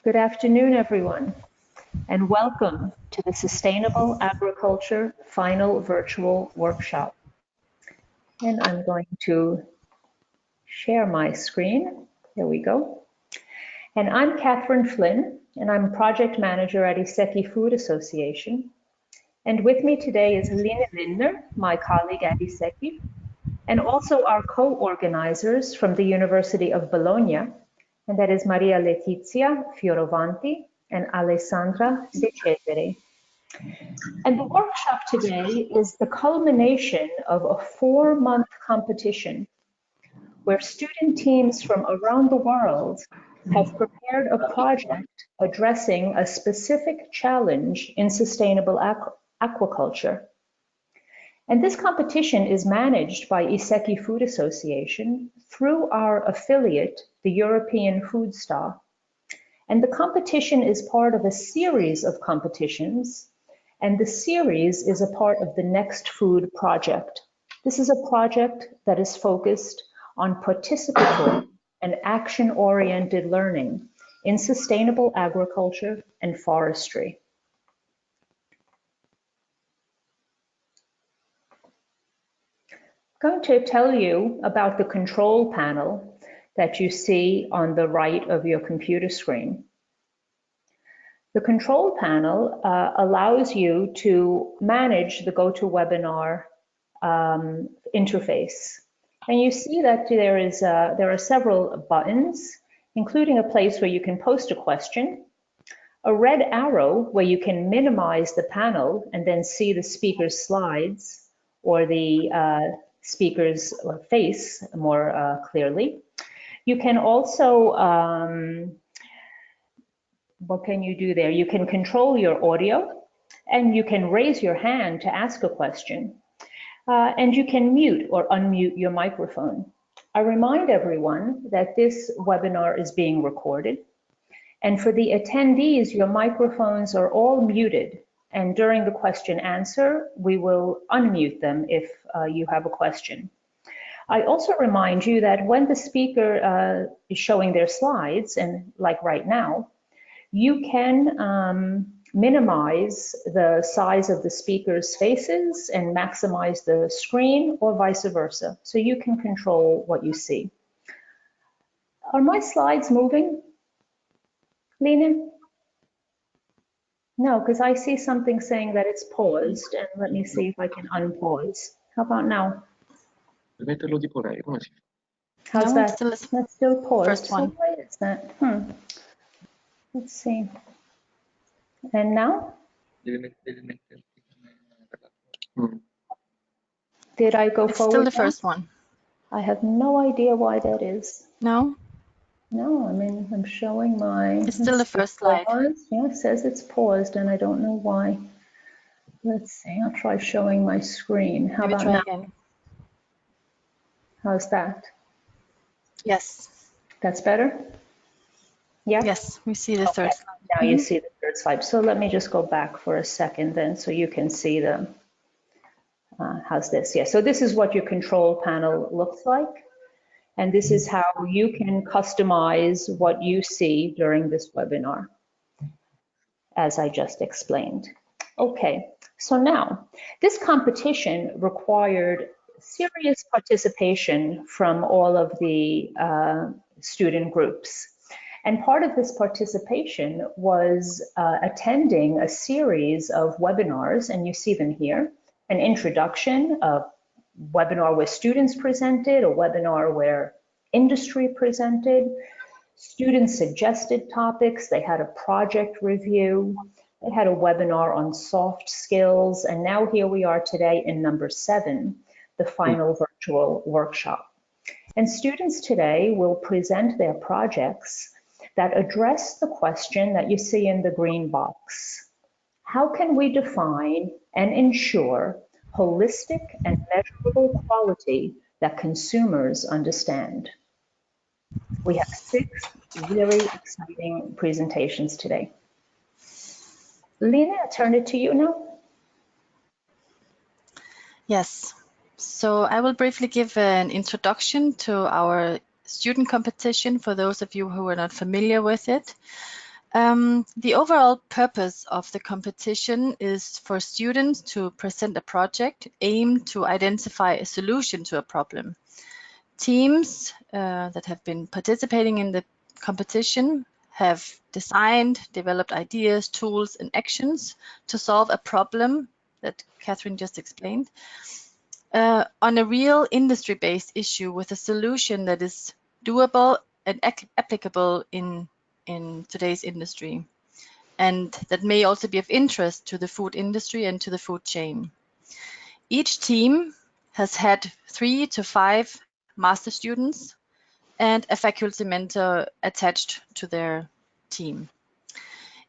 Good afternoon, everyone, and welcome to the Sustainable Agriculture Final Virtual Workshop. And I'm going to share my screen. There we go. And I'm Catherine Flynn, and I'm Project Manager at ISEKI-Food Association. And with me today is Line Lindner, my colleague at ISEKI, and also our co-organizers from the University of Bologna, and that is Maria Letizia Fiorovanti and Alessandra De Cesare. And the workshop today is the culmination of a 4-month competition where student teams from around the world have prepared a project addressing a specific challenge in sustainable aquaculture. And this competition is managed by ISEKI-Food Association through our affiliate, the European Food Star. And the competition is part of a series of competitions, and the series is a part of the Next Food project. This is a project that is focused on participatory and action-oriented learning in sustainable agriculture and forestry. I'm going to tell you about the control panel that you see on the right of your computer screen. The control panel allows you to manage the GoToWebinar interface. And you see that there are several buttons, including a place where you can post a question, a red arrow where you can minimize the panel and then see the speaker's slides or the speaker's face more clearly. You can also, what can you do there? You can control your audio, and you can raise your hand to ask a question, and you can mute or unmute your microphone. I remind everyone that this webinar is being recorded, and for the attendees, your microphones are all muted. And during the question answer, we will unmute them if you have a question. I also remind you that when the speaker is showing their slides, and like right now, you can minimize the size of the speaker's faces and maximize the screen or vice versa. So you can control what you see. Are my slides moving, Lena? No, because I see something saying that it's paused, and let me see if I can unpause. How about now? How's that? That's still paused. First one. So why is that? Let's see. And now? Did I go forward? It's still the now? first one. I have no idea why that is. No? No, I mean, I'm showing my... It's still the first slide. Yeah, it says it's paused, and I don't know why. Let's see, I'll try showing my screen. How Maybe about try now? again. How's that? Yes. That's better? Yeah? Yes, we see the third slide. Now you see the third slide. So let me just go back for a second then so you can see the... how's this? Yeah, so this is what your control panel looks like. And this is how you can customize what you see during this webinar, as I just explained. Okay, so now this competition required serious participation from all of the student groups. And part of this participation was attending a series of webinars, and you see them here, an introduction, a webinar where students presented, a webinar where industry presented, students suggested topics, they had a project review, they had a webinar on soft skills, and now here we are today in number 7, the final virtual workshop. And students today will present their projects that address the question that you see in the green box. How can we define and ensure holistic and measurable quality that consumers understand? We have 6 really exciting presentations today. Lena, I turn it to you now. Yes. So I will briefly give an introduction to our student competition for those of you who are not familiar with it. The overall purpose of the competition is for students to present a project aimed to identify a solution to a problem. Teams that have been participating in the competition have designed, developed ideas, tools, and actions to solve a problem that Catherine just explained on a real industry-based issue with a solution that is doable and applicable in today's industry, and that may also be of interest to the food industry and to the food chain. Each team has had 3 to 5 master students and a faculty mentor attached to their team.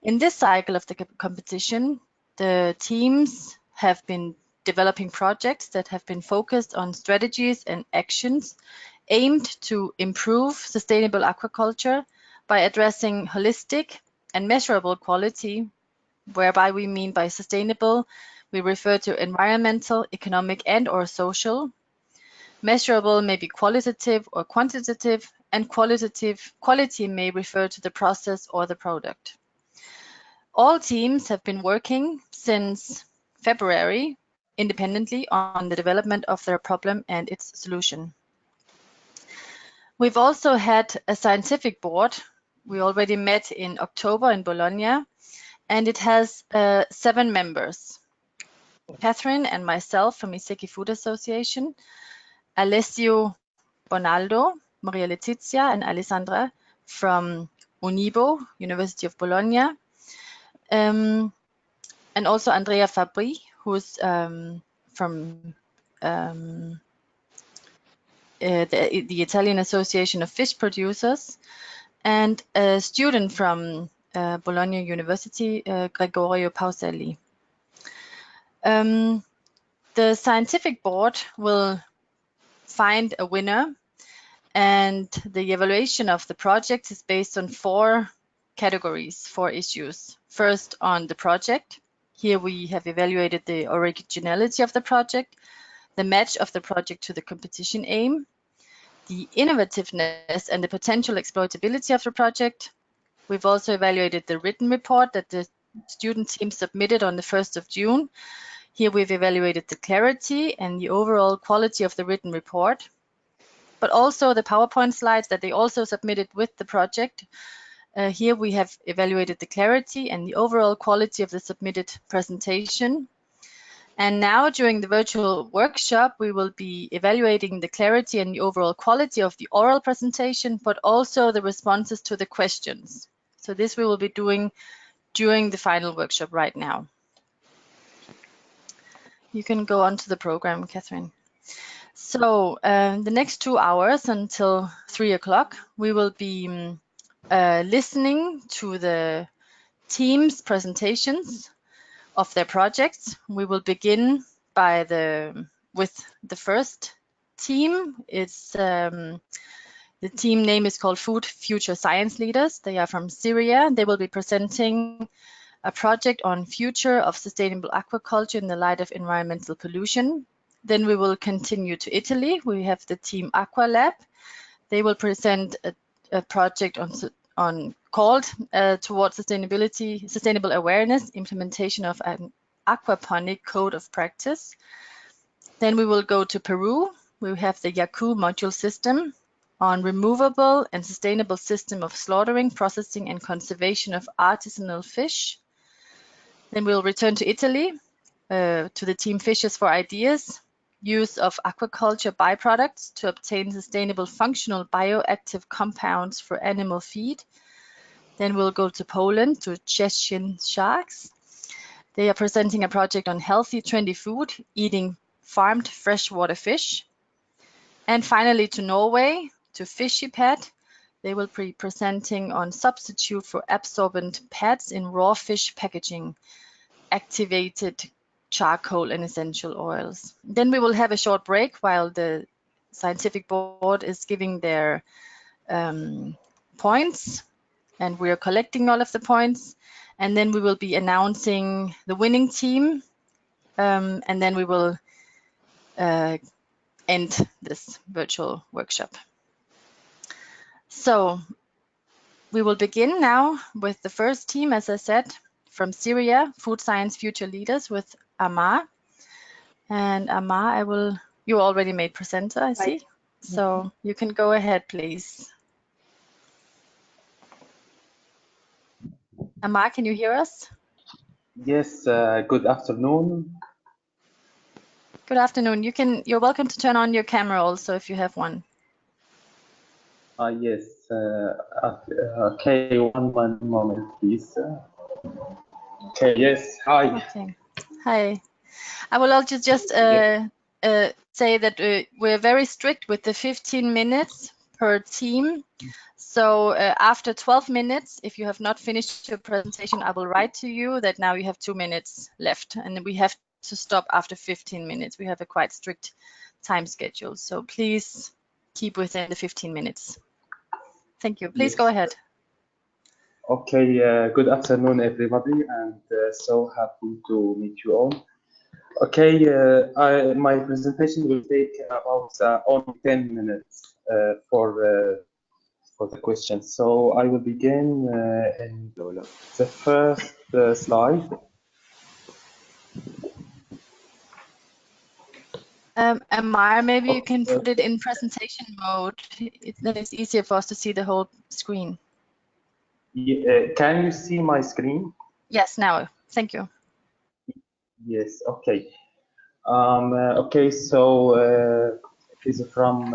In this cycle of the competition, the teams have been developing projects that have been focused on strategies and actions aimed to improve sustainable aquaculture by addressing holistic and measurable quality, whereby we mean by sustainable, we refer to environmental, economic, and/or social. Measurable may be qualitative or quantitative, and quality may refer to the process or the product. All teams have been working since February independently on the development of their problem and its solution. We've also had a scientific board. We already met in October in Bologna, and it has 7 members. Catherine and myself from ISEKI-Food Association, Alessio Bonaldo, Maria Letizia, and Alessandra from Unibo, University of Bologna, and also Andrea Fabri, who's from the Italian Association of Fish Producers, and a student from Bologna University, Gregorio Pauselli. The scientific board will find a winner, and the evaluation of the project is based on 4 categories, 4 issues. First, on the project. Here we have evaluated the originality of the project, the match of the project to the competition aim, the innovativeness and the potential exploitability of the project. We've also evaluated the written report that the student team submitted on the 1st of June. Here we've evaluated the clarity and the overall quality of the written report, but also the PowerPoint slides that they also submitted with the project. Here we have evaluated the clarity and the overall quality of the submitted presentation. And now during the virtual workshop, we will be evaluating the clarity and the overall quality of the oral presentation, but also the responses to the questions. So this we will be doing during the final workshop right now. You can go on to the program, Catherine. So the next 2 hours until 3 o'clock, we will be listening to the team's presentations of their projects. We will begin with the first team. It's the team name is called Food Future Science Leaders. They are from Syria. They will be presenting a project on future of sustainable aquaculture in the light of environmental pollution. Then we will continue to Italy. We have the team Aqua Lab. They will present a project called Towards Sustainable Awareness, Implementation of an Aquaponic Code of Practice. Then we will go to Peru. We have the Yaku module system on removable and sustainable system of slaughtering, processing, and conservation of artisanal fish. Then we'll return to Italy, to the team Fishes for Ideas, use of aquaculture byproducts to obtain sustainable functional bioactive compounds for animal feed. Then we'll go to Poland, to Czesian Sharks. They are presenting a project on healthy, trendy food, eating farmed freshwater fish. And finally to Norway, to Fishy Pet. They will be presenting on substitute for absorbent pads in raw fish packaging, activated charcoal and essential oils. Then we will have a short break while the scientific board is giving their points, and we are collecting all of the points. And then we will be announcing the winning team, and then we will end this virtual workshop. So We will begin now with the first team, as I said, from Syria, Food Science Future Leaders with Amar. And Amar, you already made presenter, I see. So you can go ahead, please. Amar, can you hear us? Yes, good afternoon. Good afternoon. You're welcome to turn on your camera also if you have one. Yes. Okay, one moment, please. Okay. Yes. Hi. Okay. Hi. I will also just say that we're very strict with the 15 minutes per team. So after 12 minutes, if you have not finished your presentation, I will write to you that now you have 2 minutes left, and we have to stop after 15 minutes. We have a quite strict time schedule, so please keep within the 15 minutes. Thank you. Please go ahead. Okay, good afternoon, everybody, and so happy to meet you all. Okay, my presentation will take about only 10 minutes for the questions. So I will begin in the first slide. Amar, maybe you can put it in presentation mode. Then it's easier for us to see the whole screen. Can you see my screen? Yes, now. Thank you. Yes, okay. Okay, so it is from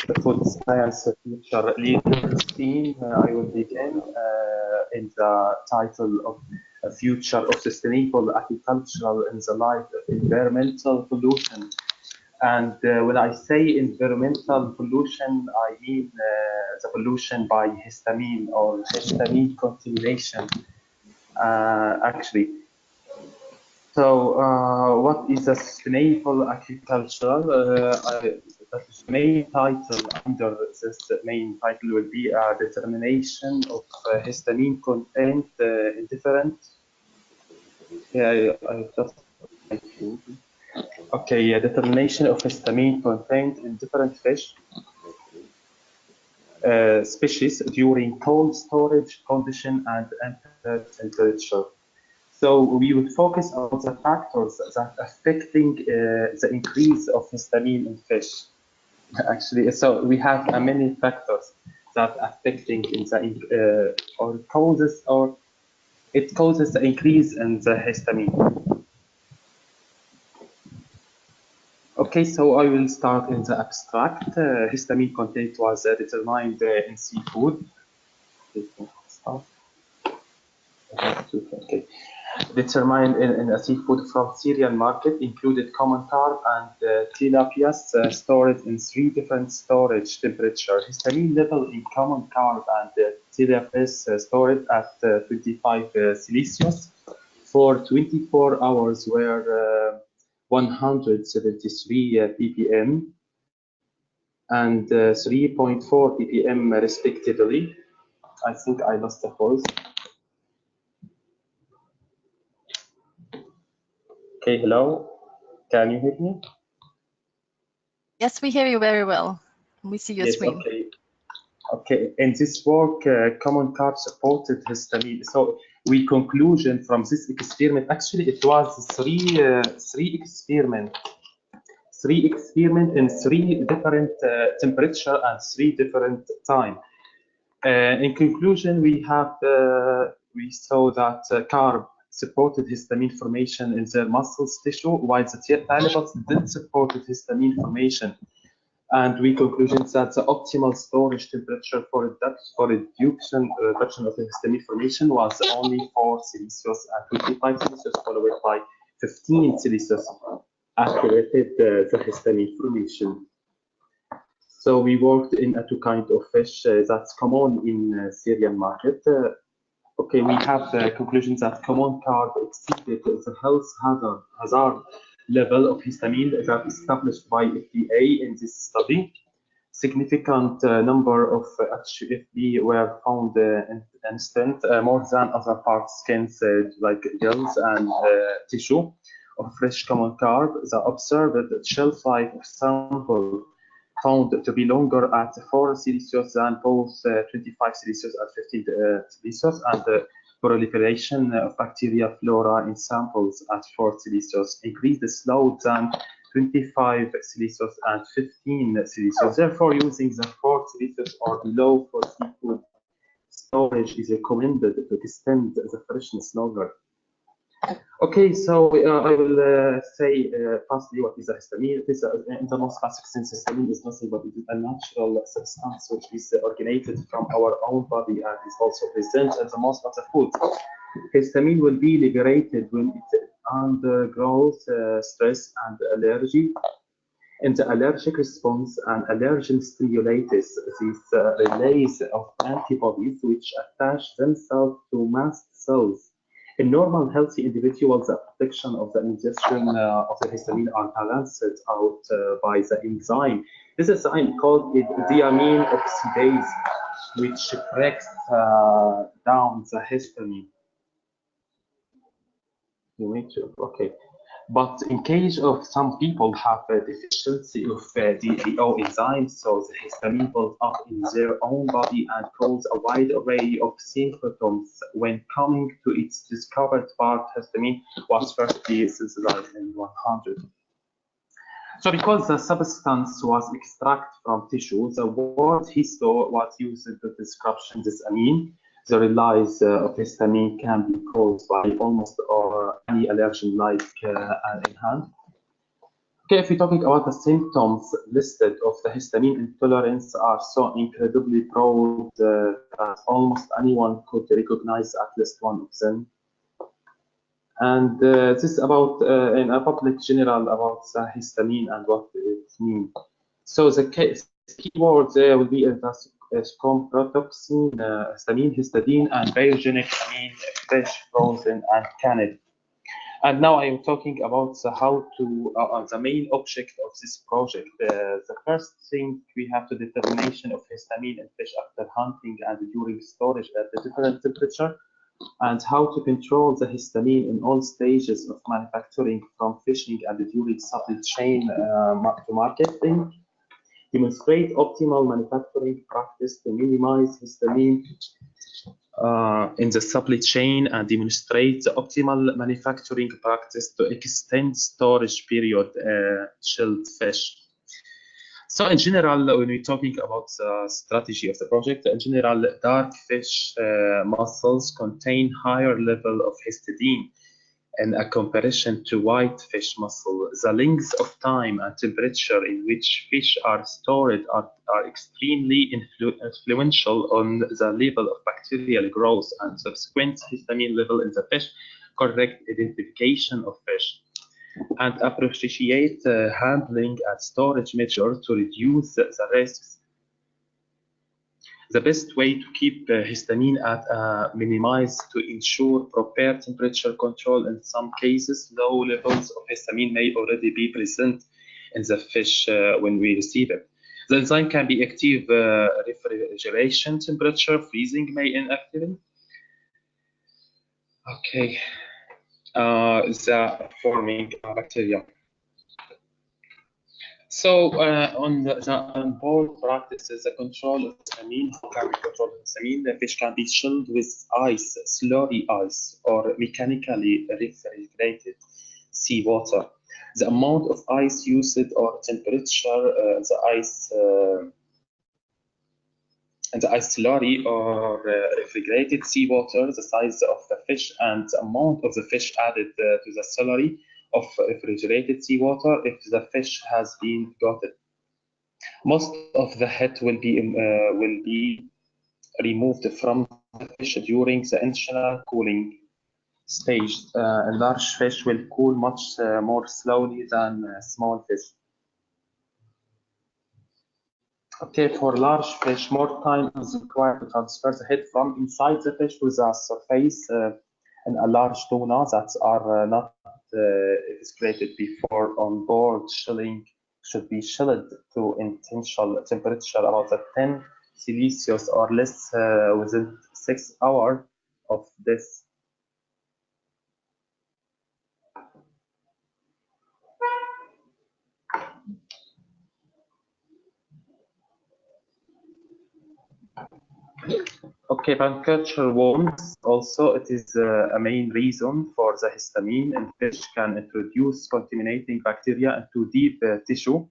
the Food Science Future Leaders team. I will begin in the title of A Future of Sustainable Agricultural in the Light of Environmental Pollution. And when I say environmental pollution, I mean the pollution by histamine or histamine contamination, actually. So, what is a sustainable agriculture? The main title under this main title will be a determination of histamine content in different. Yeah, I just. Okay, a determination of histamine content in different fish species during cold storage condition and ambient temperature. So we would focus on the factors that affecting the increase of histamine in fish. Actually, so we have many factors that affecting in the or it causes the increase in the histamine. Okay, so I will start in the abstract. Histamine content was determined in seafood. Okay. Determined in a seafood from Syrian market included common carp and tilapias stored in 3 different storage temperatures. Histamine level in common carp and tilapias stored at 25 Celsius for 24 hours were 173 ppm and 3.4 ppm respectively. I think I lost the voice. Okay, hello. Can you hear me? Yes, we hear you very well. We see your screen. Okay. Okay. In this work, common carp supported histamine. So we conclusion from this experiment. Actually, it was three experiments in 3 different temperature and 3 different time. In conclusion, we saw that carp supported histamine formation in their muscles tissue, while the tilapias didn't support histamine formation. And we concluded that the optimal storage temperature for reduction of the histamine formation was only 4 Celsius and 25 Celsius, followed by 15 Celsius activated the histamine formation. So we worked in 2 kinds of fish that's common in Syrian market. Okay, we have the conclusion that common carp exceeded the health hazard level of histamine that established by FDA in this study. Significant number of HFB were found instant, more than other parts, skins like gills and tissue of fresh common carp. The observed shelf life of sample found to be longer at 4 Celsius than both 25 Celsius and 15 Celsius, and the proliferation of bacteria flora in samples at 4 Celsius increased slower than 25 Celsius and 15 Celsius. Therefore, using the 4 Celsius or below for seafood storage is recommended to extend the freshness longer. Okay, so I will say firstly what is a histamine. This, in the most classic sense, histamine is nothing but it is a natural substance which is originated from our own body and is also present in the most of the food. Histamine will be liberated when it undergoes stress and allergy. In the allergic response, an allergen stimulates these relays of antibodies which attach themselves to mast cells. In normal, healthy individuals, the protection of the ingestion of the histamine are balanced out by the enzyme. This is called diamine oxidase, which breaks down the histamine. You need to, okay. But in case of some people have a deficiency of DAO enzymes, so the histamine builds up in their own body and cause a wide array of symptoms. When coming to its discovered part, histamine was firstly synthesized in 100. So because the substance was extracted from tissue, the word histo was used to describe this amine. The release of histamine can be caused by almost any allergen like an hand. Okay, if we're talking about the symptoms listed of the histamine intolerance are so incredibly broad that almost anyone could recognize at least one of them. And this is about in a public general about histamine and what it means. So the keywords will be scomprotoxin, histamine, histidine, and biogenic amine, fresh, frozen, and canned. And now I am talking about how to the main object of this project. The first thing we have the determination of histamine in fish after hunting and during storage at the different temperature, and how to control the histamine in all stages of manufacturing from fishing and during supply chain to marketing. Demonstrate optimal manufacturing practice to minimize histamine in the supply chain, and demonstrate the optimal manufacturing practice to extend storage period chilled fish. So in general, when we're talking about the strategy of the project, in general, dark fish mussels contain higher level of histidine in a comparison to white fish mussel. The length of time and temperature in which fish are stored are extremely influential on the level of bacterial growth and subsequent histamine level in the fish, correct identification of fish, and appreciate handling and storage measures to reduce the risks. The best way to keep histamine at minimized to ensure proper temperature control. In some cases, low levels of histamine may already be present in the fish when we receive it. The enzyme can be active refrigeration temperature, freezing may inactivate. Okay, the forming bacteria. So on board practices, the control of histamine, how can we control histamine? The fish can be chilled with ice, slurry ice, or mechanically refrigerated seawater. The amount of ice used or temperature, the ice slurry or refrigerated seawater, the size of the fish, and the amount of the fish added to the slurry of refrigerated seawater if the fish has been gutted. Most of the head will be removed from the fish during the initial cooling stage. A large fish will cool much more slowly than small fish. Okay, for large fish, more time is required to transfer the head from inside the fish to the surface. And a large tuna that are not excreted before on board chilling should be chilled to intentional temperature about 10 Celsius or less within 6 hours of this. Okay, Aquaculture warns also it is a main reason for the histamine in fish can introduce contaminating bacteria into deep tissue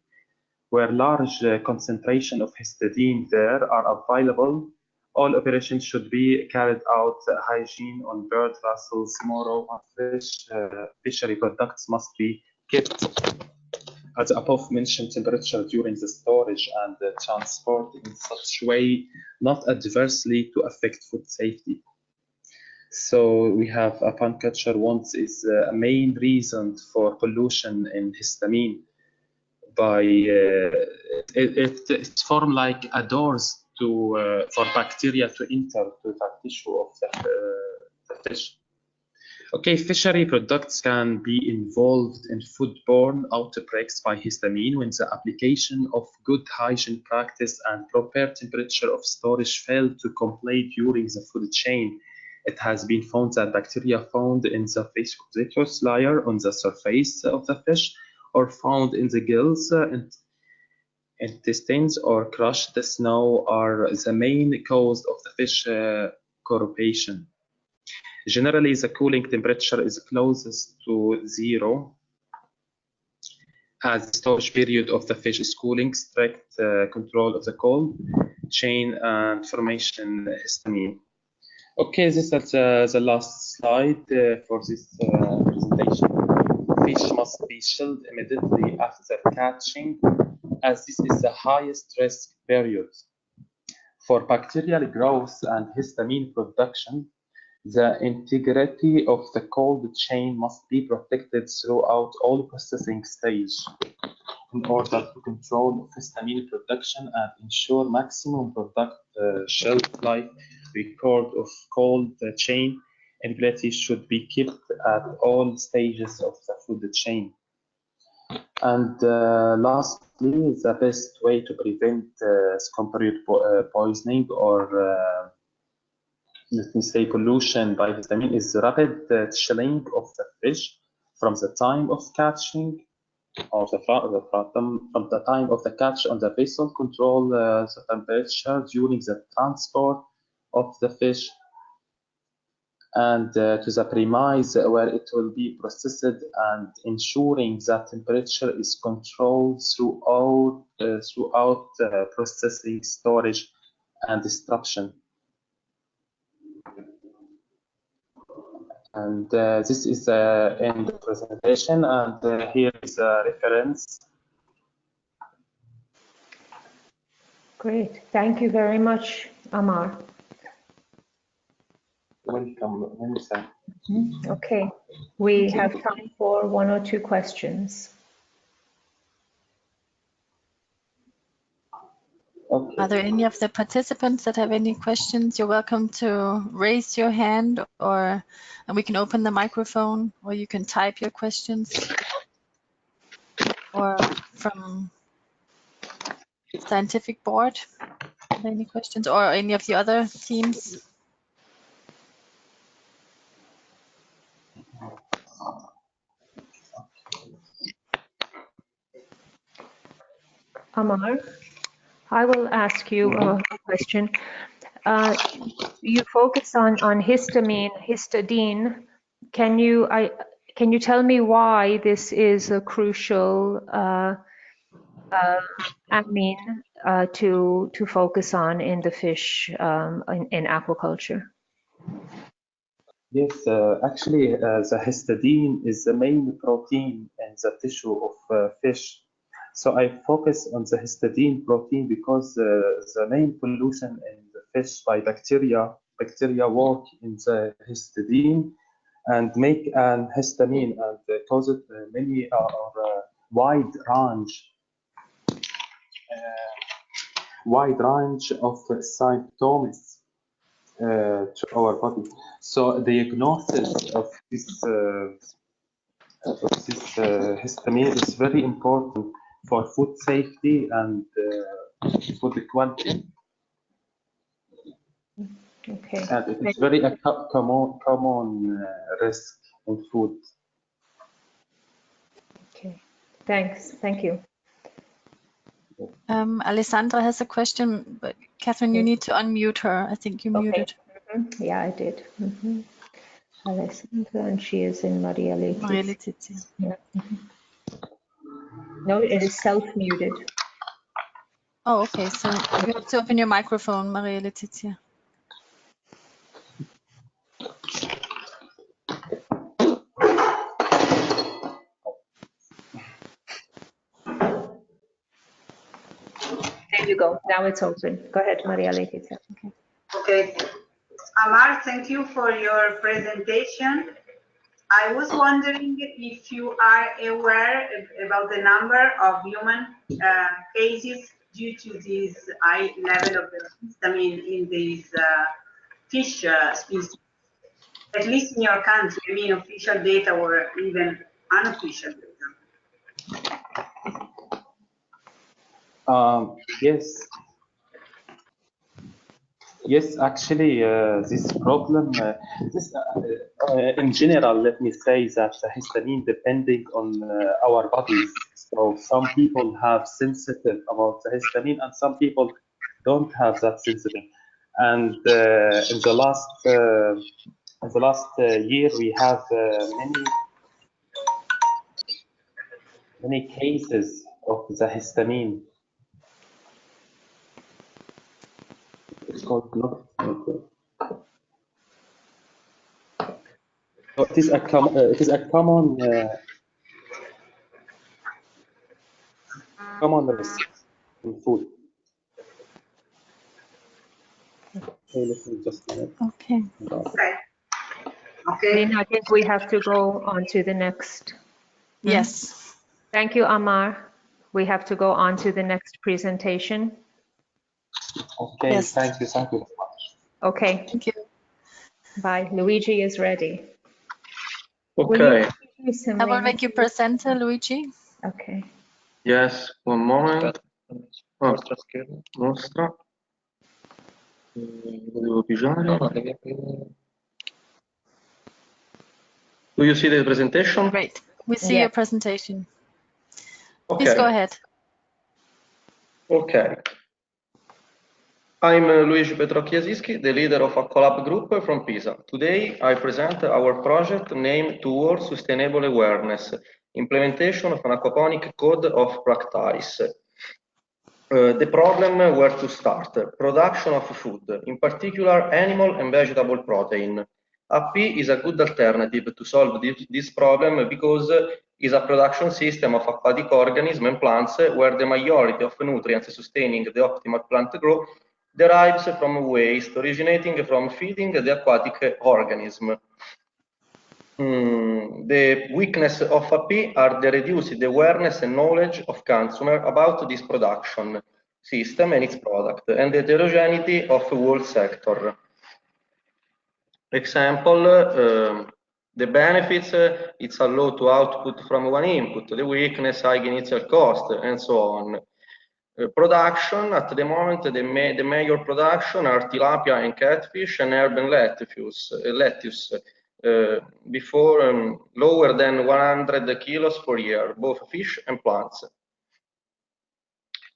where large concentration of histidine there are available. All operations should be carried out hygiene on bird vessels, moreover fish fishery products must be kept at the above mentioned temperature during the storage and the transport in such way not adversely to affect food safety. So we have Aquaculture once is a main reason for pollution in histamine by it form like a doors to for bacteria to enter to the tissue of the fish. Okay, fishery products can be involved in foodborne outbreaks by histamine when the application of good hygiene practice and proper temperature of storage fail to comply during the food chain. It has been found that bacteria found in the fish vitreous layer on the surface of the fish or found in the gills, intestines, or crushed snow are the main cause of the fish corruption. Generally, the cooling temperature is closest to zero as the storage period of the fish is cooling, strict control of the cold chain and formation histamine. Okay, this is the last slide for this presentation. Fish must be chilled immediately after catching as this is the highest risk period. For bacterial growth and histamine production, the integrity of the cold chain must be protected throughout all processing stages in order to control histamine production and ensure maximum product shelf life. Record of cold chain integrity should be kept at all stages of the food chain. And lastly, the best way to prevent scombroid poisoning or let me say pollution by histamine is rapid chilling of the fish from the time of catching or from the time of the catch on the vessel, control the temperature during the transport of the fish and to the premise where it will be processed and ensuring that temperature is controlled throughout processing, storage, and destruction. And this is the end of the presentation, and here is a reference. Great. Thank you very much, Amar. Welcome, Melissa. Okay. We have time for 1 or 2 questions. Okay. Are there any of the participants that have any questions? You're welcome to raise your hand and we can open the microphone, or you can type your questions, or from scientific board. Are there any questions, or any of the other teams? Amar, I will ask you a question. You focus on histidine. Can you tell me why this is a crucial amine to focus on in the fish in aquaculture? Yes, actually, the histidine is the main protein in the tissue of fish. So I focus on the histidine protein because the main pollution in the fish by bacteria work in the histidine and make an histamine and cause it many wide range of symptoms to our body. So the diagnosis of this histamine is very important for food safety and food quality. Okay. And it is very common risk in food. Okay. Thanks. Thank you. Alessandra has a question, but Catherine, you need to unmute her. I think you muted. Yeah, I did. Alessandra, and she is in Maria Maria Letizia. Letizia. Yeah. No, it is self-muted. Oh, okay. So you have to open your microphone, Maria Letizia. There you go. Now it's open. Go ahead, Maria Letizia. Okay. Amar, thank you for your presentation. I was wondering if you are aware about the number of human cases due to this high level of histamine in these fish species, at least in your country, I mean official data or even unofficial data. Yes. Yes, actually, this problem, in general, let me say that histamine depending on our bodies. So some people have sensitive about the histamine, and some people don't have that sensitive. And in the last year, we have many cases of the histamine. It's called so it is a common risk in food. Okay, let me just Okay. Okay. Lena, I think we have to go on to the next. Yes. Thank you, Amar. We have to go on to the next presentation. Okay, Yes. thank you very much. Okay. Thank you. Bye. Luigi is ready. Okay. I will make you presenter, Luigi. Okay. Yes, one moment. Mostra. Devo pigiare. Do you see the presentation? Great. We see Yeah. your presentation. Okay. Please go ahead. Okay. I'm Luigi Petrocchiasischi, the leader of Aqualab Group from Pisa. Today, I present our project named Towards Sustainable Awareness, Implementation of an Aquaponic Code of Practice. The problem where to start, production of food, in particular animal and vegetable protein. AP is a good alternative to solve this problem because it's a production system of aquatic organisms and plants where the majority of nutrients sustaining the optimal plant growth derives from waste originating from feeding the aquatic organism. The weakness of AP are the reduced awareness and knowledge of consumer about this production system and its product, and the heterogeneity of the whole sector. Example, the benefits, it's a low to output from one input, the weakness, high initial cost, and so on. Production, at the moment, the major production are tilapia and catfish and herb and lettuce. Before lower than 100 kilos per year, both fish and plants.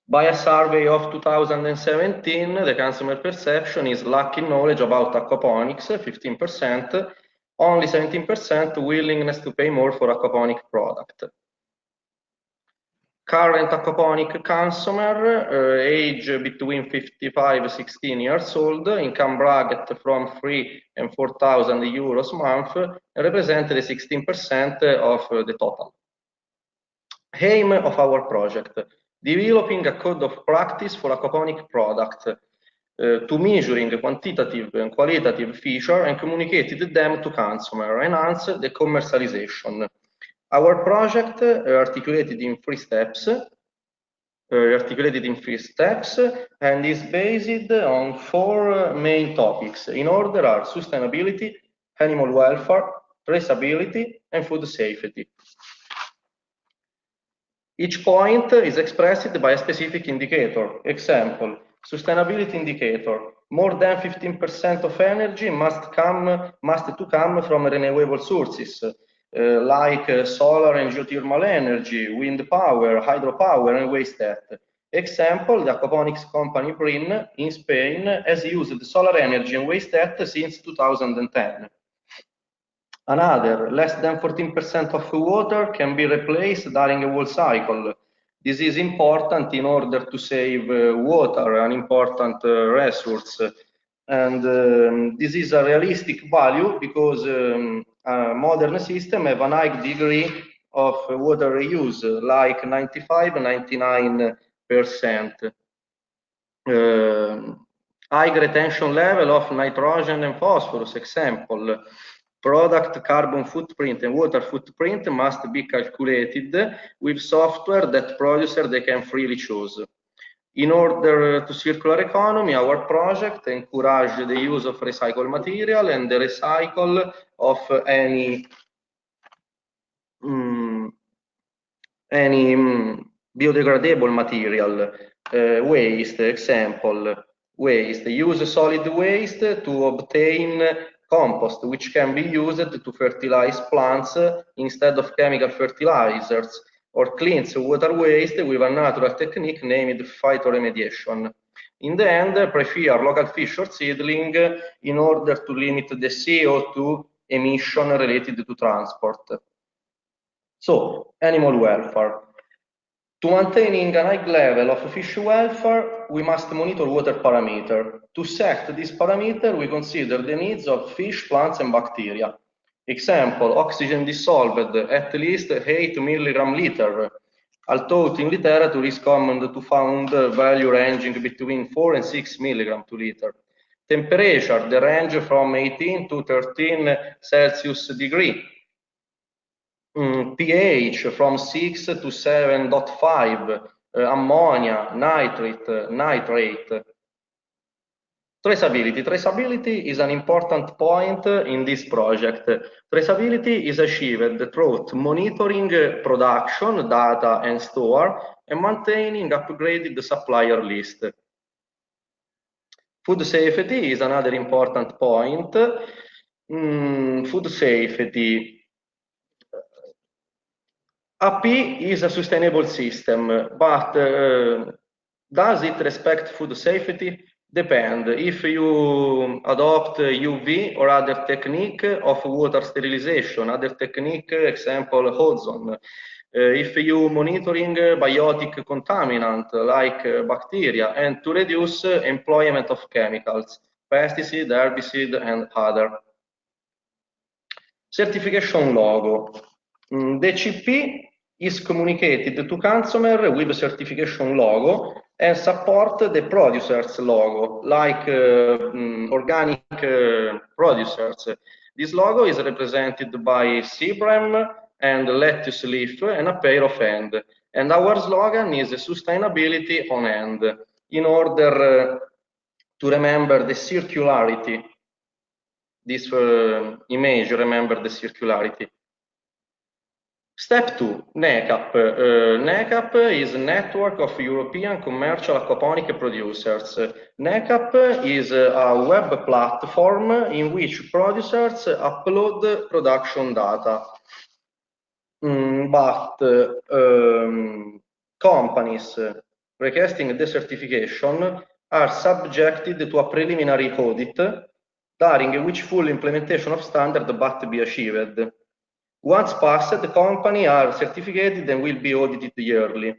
By a survey of 2017, the consumer perception is lacking knowledge about aquaponics, 15%, only 17% willingness to pay more for aquaponic product. Current aquaponic consumer, age between 55 and 16 years old, income bracket from 3 and 4,000 euros a month, represent the 16% of the total. Aim of our project, developing a code of practice for aquaponic product, to measuring quantitative and qualitative feature and communicated them to consumer, enhance the commercialization. Our project articulated in three steps, and is based on four main topics. In order are sustainability, animal welfare, traceability, and food safety. Each point is expressed by a specific indicator. Example, sustainability indicator. More than 15% of energy must come from renewable sources, like solar and geothermal energy, wind power, hydropower, and waste heat. Example, the aquaponics company Brin in Spain has used solar energy and waste heat since 2010. Another, less than 14% of water can be replaced during a whole cycle. This is important in order to save water, an important resource. And this is a realistic value because a modern system have a high degree of water reuse, like 95-99%. High retention level of nitrogen and phosphorus, example. Product carbon footprint and water footprint must be calculated with software that producer they can freely choose. In order to circular economy, our project encourage the use of recycled material and the recycle of any biodegradable material. Waste, example, waste. Use solid waste to obtain compost, which can be used to fertilize plants instead of chemical fertilizers, or cleans water waste with a natural technique named phytoremediation. In the end, prefer local fish or seedling in order to limit the CO2 emission related to transport. So, animal welfare. To maintaining a high level of fish welfare, we must monitor water parameter. To set this parameter, we consider the needs of fish, plants, and bacteria. Example, oxygen dissolved at least 8 mg/liter, although in literature is common to find value ranging between 4 and 6 mg/liter. Temperature, the range from 18 to 13 Celsius degree. pH from 6 to 7.5, ammonia, nitrate. Traceability. Traceability is an important point in this project. Traceability is achieved through monitoring production, data, and store, and maintaining upgraded supplier list. Food safety is another important point. Food safety. AP is a sustainable system, but does it respect food safety? Depend. If you adopt UV or other technique of water sterilization, other technique, example, ozone. If you monitoring biotic contaminant like bacteria, and to reduce employment of chemicals, pesticide, herbicide, and other. Certification logo. The CP is communicated to consumer with a certification logo and support the producer's logo, like organic producers. This logo is represented by CBREM and lettuce leaf and a pair of hands. And our slogan is sustainability on hand, in order to remember the circularity. This image, remember the circularity. Step 2, NECAP. NECAP is a network of European commercial aquaponic producers. NECAP is a web platform in which producers upload production data. But companies requesting the certification are subjected to a preliminary audit, during which full implementation of standard must be achieved. Once passed, the company are certificated and will be audited yearly.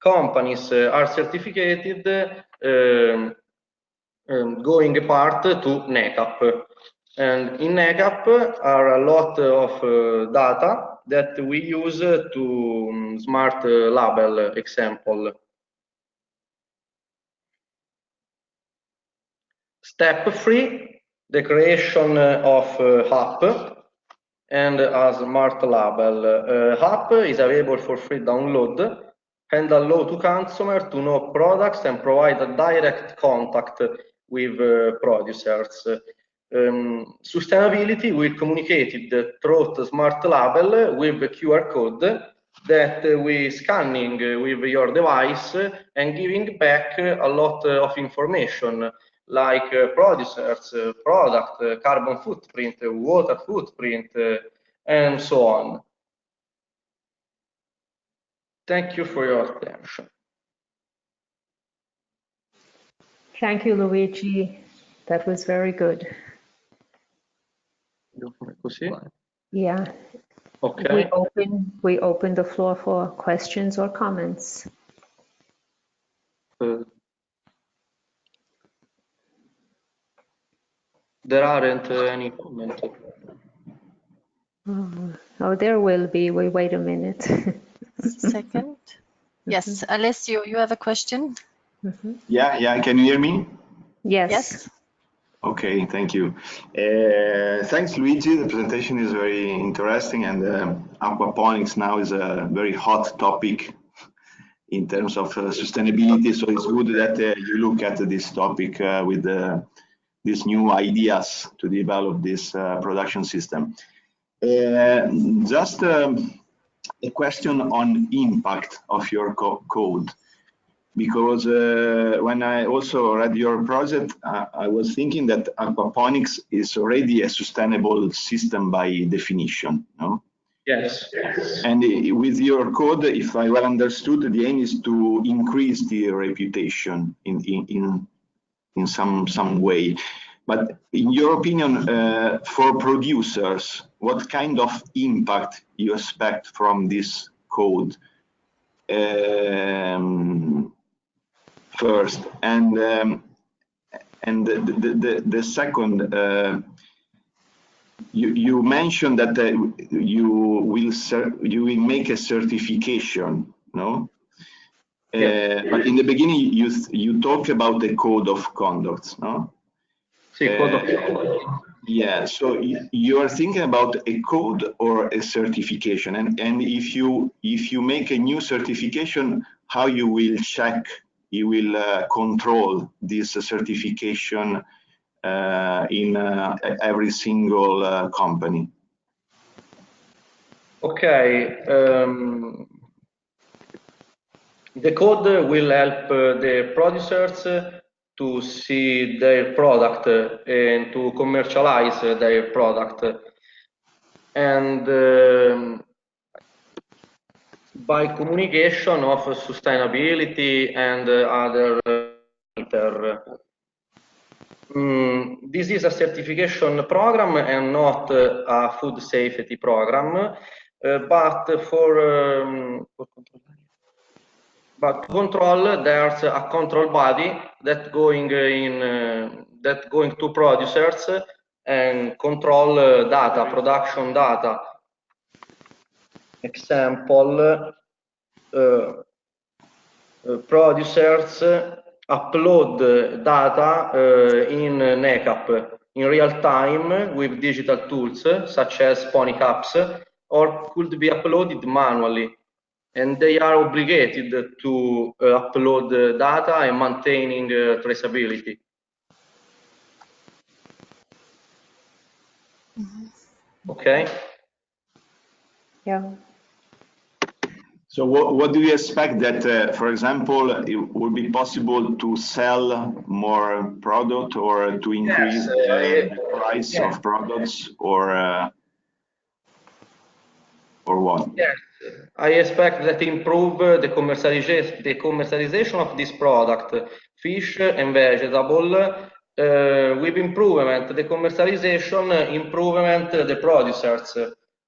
Companies are certificated going part to NECAP. And in NECAP are a lot of data that we use to smart label example. Step 3, the creation of app and a smart label. App is available for free download and allow to consumer to know products and provide a direct contact with producers. Sustainability will communicate through the smart label with a QR code that we scanning with your device and giving back a lot of information like producers, product, carbon footprint, water footprint, and so on. Thank you for your attention. Thank you, Luigi. That was very good. Così. Yeah. Ok. We open the floor for questions or comments. There aren't any comments. Oh, there will be. We wait a minute. Second. Yes, Alessio, you have a question? Yeah, can you hear me? Yes. Okay, thank you. Thanks, Luigi. The presentation is very interesting, and aquaponics now is a very hot topic in terms of sustainability. So it's good that you look at this topic with these new ideas to develop this production system. Just a question on impact of your code. Because when I also read your project, I was thinking that aquaponics is already a sustainable system by definition, no? Yes. And with your code, if I well understood, the aim is to increase the reputation in some way. But in your opinion, for producers, what kind of impact you expect from this code? First, and the second, you mentioned that you will make a certification, no? But in the beginning, you talk about the code of conduct, no? Code of conduct. Yeah. So you are thinking about a code or a certification, and if you make a new certification, how you will check? You will control this certification in every single company. Okay. The code will help the producers to see their product and to commercialize their product. And by communication of sustainability and other this is a certification program and not a food safety program, but to control, there's a control body that going to producers and control data, production data. Example, producers upload data in NECAP in real time with digital tools such as Pony Apps, or could be uploaded manually. And they are obligated to upload data and maintaining traceability. Okay? Yeah. So what do you expect that, for example, it would be possible to sell more product or to increase the price of products or what? Yes, I expect that improve the commercialization of this product, fish and vegetable, with improvement, the commercialization, improvement, the producers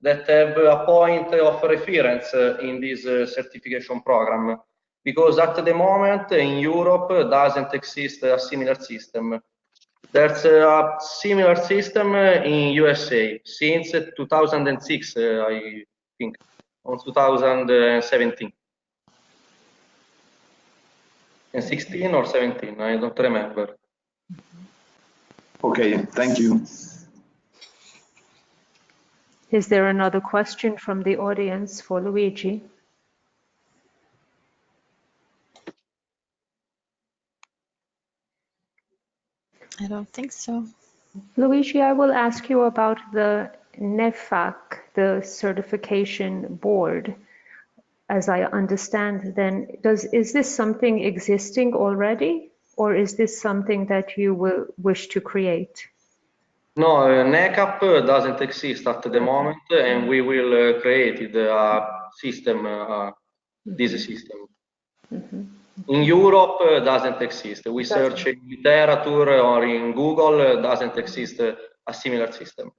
that have a point of reference in this certification program. Because at the moment in Europe doesn't exist a similar system. There's a similar system in USA since 2006, I think, or 2017. And 16 or 17, I don't remember. Okay, thank you. Is there another question from the audience for Luigi? I don't think so. Luigi, I will ask you about the NEFAC, the certification board. As I understand, then, is this something existing already, or is this something that you will wish to create? No, NECAP doesn't exist at the moment, and we will create a system, this system. In Europe, doesn't exist. We search in literature or in Google, doesn't exist a similar system.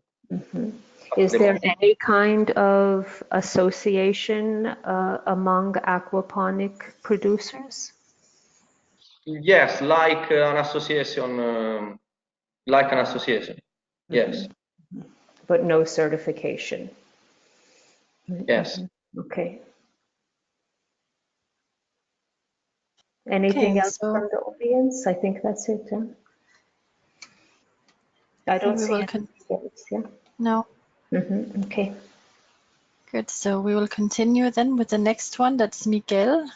Is there any kind of association among aquaponic producers? Yes, like an association, yes. But no certification? Yes. Okay. Anything else from the audience? I think that's it. Huh? I don't see anything else. Yeah. No. Okay. Good. So we will continue then with the next one. That's Miguel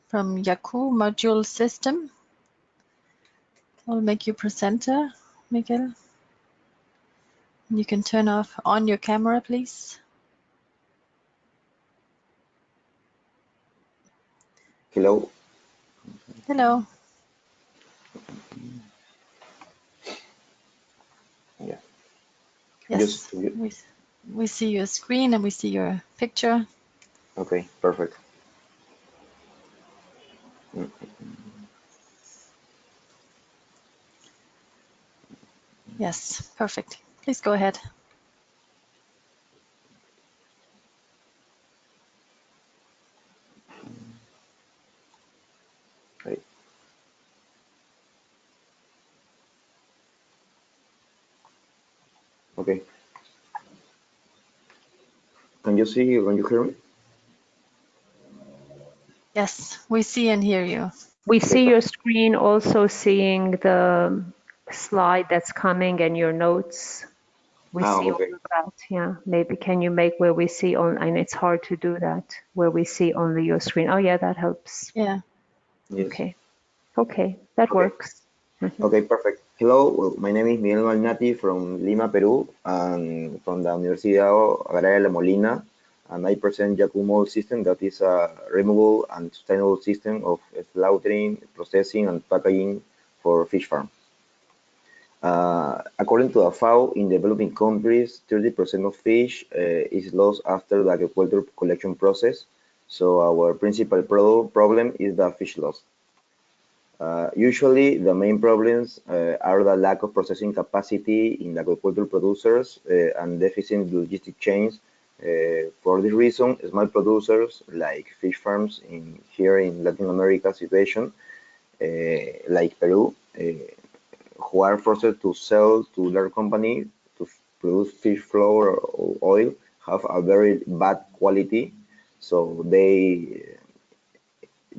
from Yaku Module System. I'll make you presenter, Miguel. You can turn on your camera, please. Hello. Hello. Yeah. Yes, we see your screen and we see your picture. Okay, perfect. Yes, perfect. Please go ahead. Right. Okay. Can you hear me? Yes, we see and hear you. We see your screen, also seeing the slide that's coming and your notes. We see all of that. Yeah. Maybe can you make where we see on, and it's hard to do that, where we see only your screen. Oh yeah, that helps. Yeah. Yes. Okay. Okay, that works. Okay, perfect. Hello, well, my name is Miguel Malnati from Lima, Peru, and from the Universidad Agraria La Molina, and I present Yaku system, that is a removable and sustainable system of slaughtering, processing, and packaging for fish farm. According to the FAO, in developing countries, 30% of fish is lost after the aquaculture collection process. So our principal problem is the fish loss. Usually, the main problems are the lack of processing capacity in the aquaculture producers and deficient logistic chains. For this reason, small producers like fish farms here in Latin America situation, like Peru, who are forced to sell to large companies to produce fish flour or oil, have a very bad quality, so they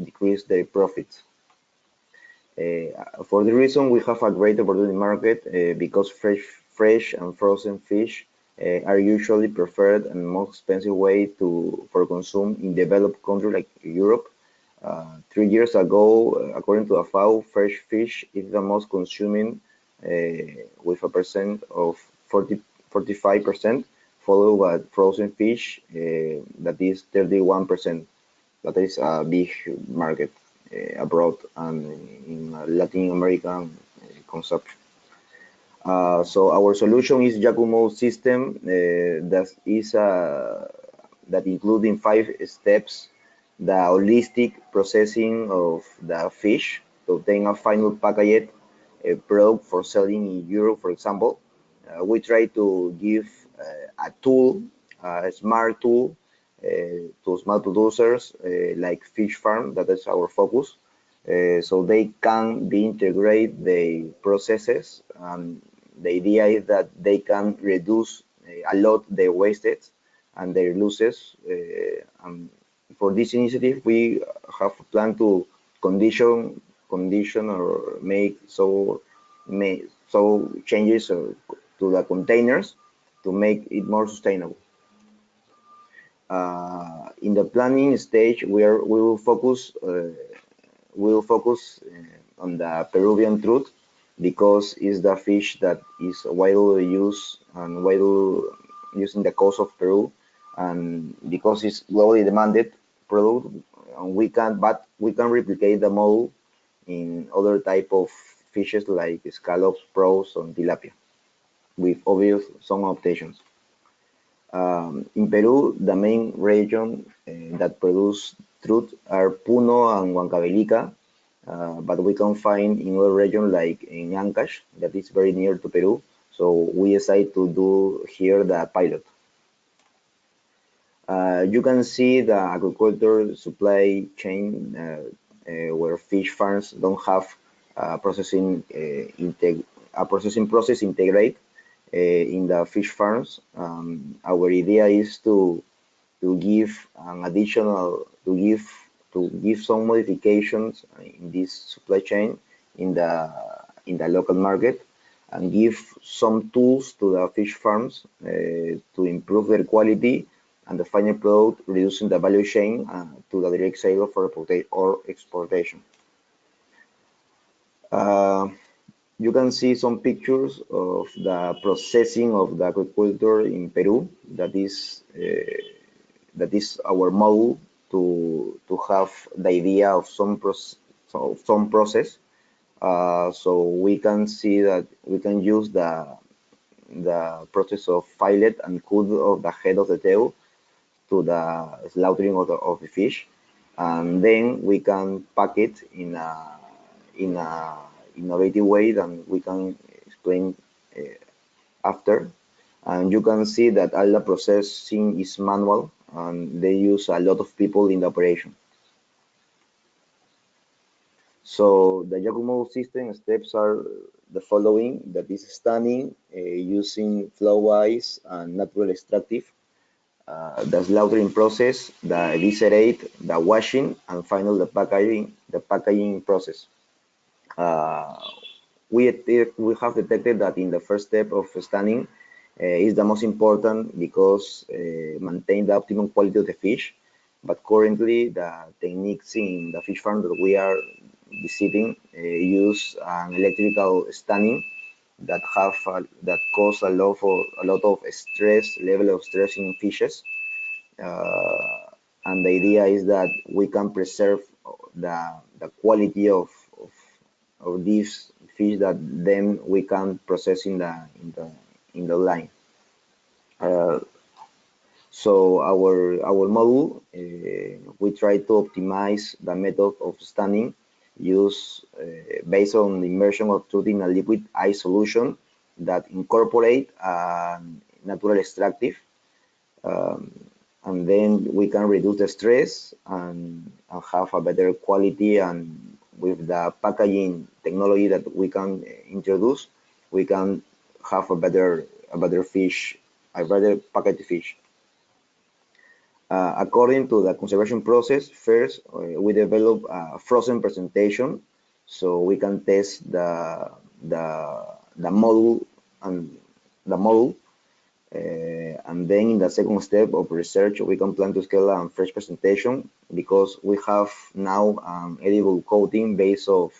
decrease their profits. For the reason, we have a great opportunity market because fresh and frozen fish are usually preferred and most expensive way for consume in developed countries like Europe. 3 years ago, according to the FAO, fresh fish is the most consuming with a percent of 45%, followed by frozen fish that is 31%. That is a big market abroad and in Latin American consumption. So our solution is Yaku system that including 5 steps: the holistic processing of the fish to obtain a final packaged product for selling in Europe, for example. We try to give a tool, a smart tool, to small producers like fish farm, that is our focus, so they can be integrate the processes. And the idea is that they can reduce a lot their wastage and their losses. For this initiative, we have a plan to condition or make changes to the containers to make it more sustainable. In the planning stage, we will focus on the Peruvian trout because it's the fish that is widely used and widely used in the coast of Peru, and because it's globally demanded product, and we can replicate the model in other type of fishes like scallops, prawns, and tilapia, with obvious some adaptations. In Peru, the main region that produce truth are Puno and Huancavelica, but we can find in other regions like in Ancash, that is very near to Peru. So we decided to do here the pilot. You can see the agriculture supply chain where fish farms don't have a processing process integrate in the fish farms. Our idea is to give an additional to give some modifications in this supply chain in the local market and give some tools to the fish farms to improve their quality and the final product, reducing the value chain to the direct sale or exportation. You can see some pictures of the processing of the agriculture in Peru. That is our model to have the idea of some process. So we can see that we can use the process of fillet and cut of the head of the tail to the slaughtering of the fish, and then we can pack it in a innovative way that we can explain after. And you can see that all the processing is manual and they use a lot of people in the operation. So the Yakumo system steps are the following: that is stunning using flow ice and natural extractive, the slaughtering process, the eviscerate, the washing, and finally the packaging process. We have detected that in the first step of stunning is the most important because maintain the optimum quality of the fish. But currently, the techniques in the fish farm that we are visiting use an electrical stunning that cause a lot of stress, level of stress in fishes. And the idea is that we can preserve the quality of these fish that then we can process in the line. So our model, we try to optimize the method of stunning use based on the immersion of truth in a liquid ice solution that incorporate natural extractive, and then we can reduce the stress and have a better quality. And with the packaging technology that we can introduce, we can have a better fish, a better packaged fish. According to the conservation process, first we develop a frozen presentation so we can test the model and then in the second step of research we can plan to scale a fresh presentation because we have now edible coating based of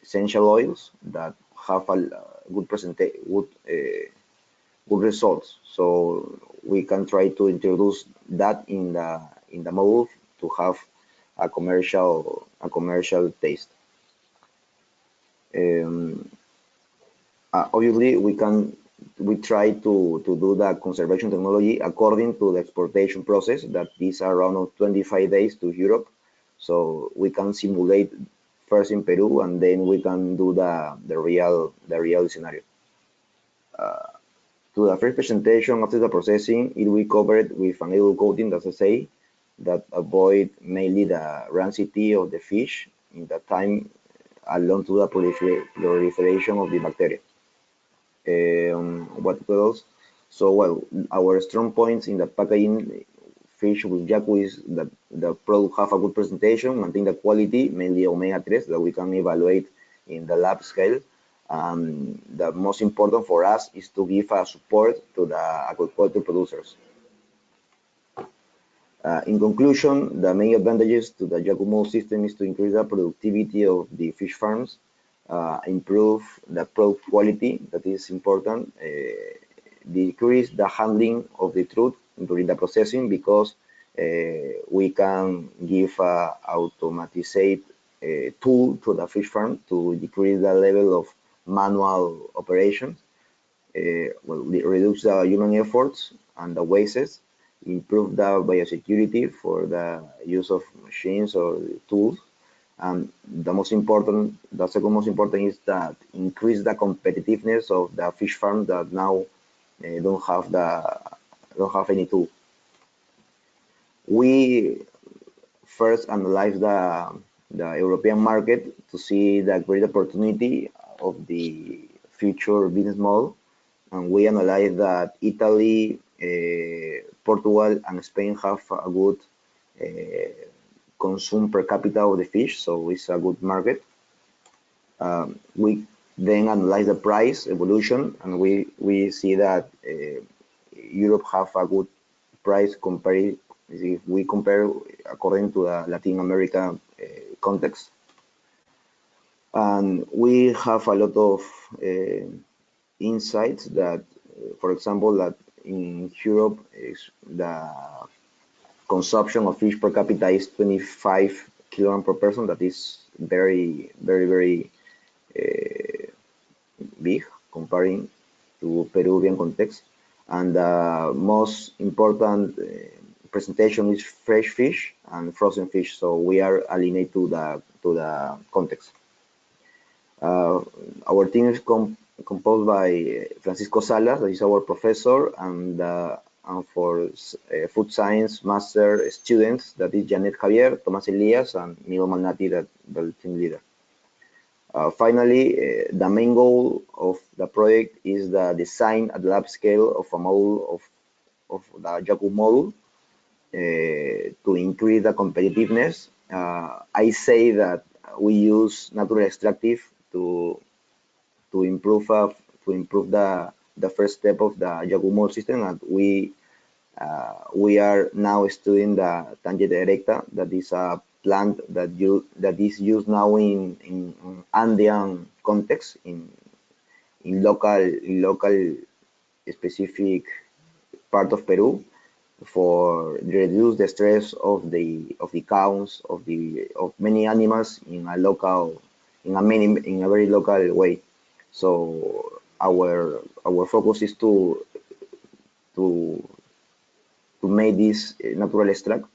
essential oils that have a good results. So we can try to introduce that in the model to have a commercial taste. Obviously, we try to do the conservation technology according to the exportation process that is around 25 days to Europe. So we can simulate first in Peru and then we can do the real scenario. To the first presentation after the processing, it will be covered with an edible coating, as I say, that avoid mainly the rancidity of the fish in the time along to the proliferation of the bacteria. What else? So, well, our strong points in the packaging fish with Yaku is that the product have a good presentation, maintain the quality, mainly omega-3 that we can evaluate in the lab scale. The most important for us is to give support to the aquaculture producers. In conclusion, the main advantages to the Yakumo system is to increase the productivity of the fish farms, improve the product quality, that is important, decrease the handling of the truth during the processing because we can give automatized tool to the fish farm to decrease the level of manual operations, reduce the human efforts and the wastes, improve the biosecurity for the use of machines or tools. And the second most important is that increase the competitiveness of the fish farm that now don't have any tool. We first analyze the European market to see the great opportunity of the future business model, and we analyze that Italy, Portugal, and Spain have a good consume per capita of the fish, so it's a good market. We then analyze the price evolution, and we see that Europe have a good price compared if we compare according to the Latin American context. And we have a lot of insights that, for example, that in Europe the consumption of fish per capita is 25 kilograms per person. That is very big comparing to Peruvian context. And the most important presentation is fresh fish and frozen fish, so we are aligned to the context. Our team is composed by Francisco Salas, that is our professor, and for food science master students, that is Janet Javier, Tomas Elias, and Miguel Malnati, the team leader. Finally, the main goal of the project is the design at lab scale of a model of the Yaku model to increase the competitiveness. I say that we use natural extractive to improve the first step of the Yaku model system, and we are now studying the tangente erecta, that is a plant that is used now in Andean context, in local specific part of Peru, for reduce the stress of the cows of many animals in a very local way. So our focus is to make this natural extract,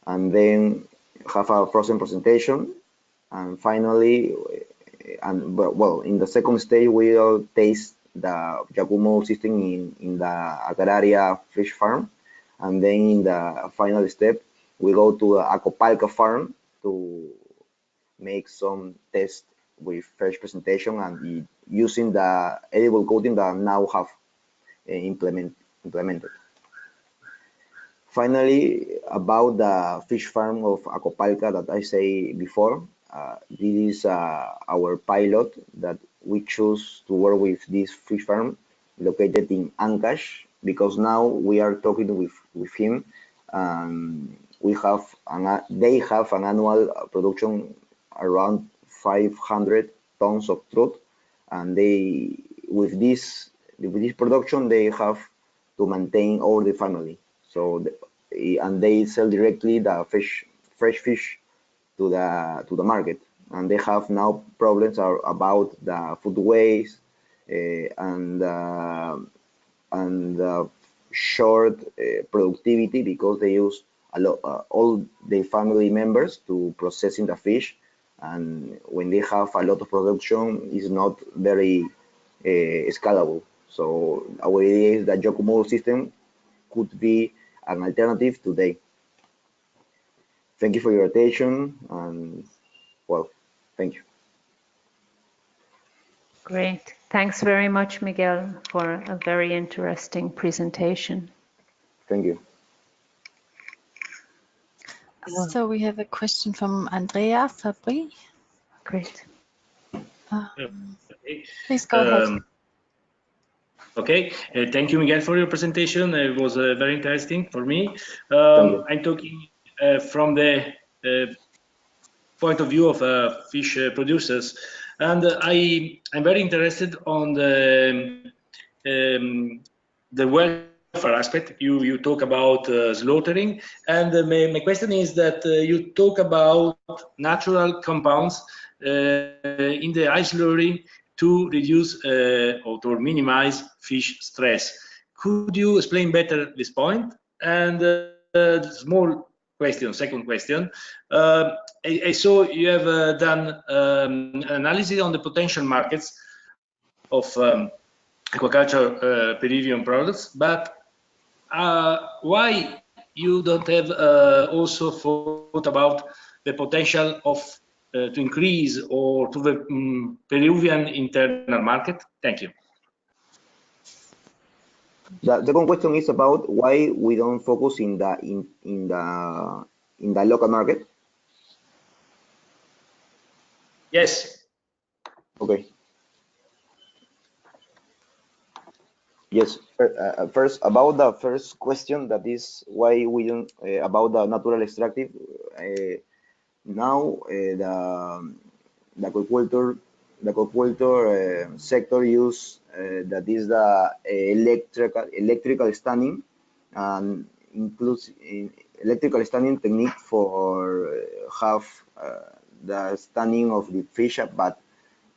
and then have a frozen presentation, and finally, in the second stage, we'll taste the Yaku model system in the Agraria fish farm, and then in the final step, we go to the Aquapalca farm to make some tests with fresh presentation and using the edible coating that now have implemented. Finally, about the fish farm of Aquapalca that I say before, this is our pilot that we choose to work with this fish farm located in Ancash, because now we are talking with him. They have an annual production around 500 tons of truth, and with this production they have to maintain all the family. So and they sell directly the fresh fish to the market, and they have now problems about the food waste and short productivity, because they use all the family members to processing the fish, and when they have a lot of production, is not very scalable. So our idea is that Yaku model system could be an alternative today. Thank you for your attention, and well, thank you. Great. Thanks very much, Miguel, for a very interesting presentation. Thank you. So we have a question from Andrea Fabri. Great. Please go ahead. Okay, thank you, Miguel, for your presentation. It was very interesting for me. I'm talking from the point of view of fish producers, and I'm very interested on the welfare aspect. You talk about slaughtering, and my question is that you talk about natural compounds in the ice slurry to reduce or to minimize fish stress. Could you explain better this point? And small question, second question. I saw you have done analysis on the potential markets of aquaculture Peruvian products, but why you don't have also thought about the potential of to increase or to the Peruvian internal market? Thank you. The second question is about why we don't focus in the local market. Yes. Okay. Yes. First, about the first question, that is why we don't about the natural extractive. Now the aquaculture sector use that is the electrical stunning, and includes electrical stunning technique for have the stunning of the fish, but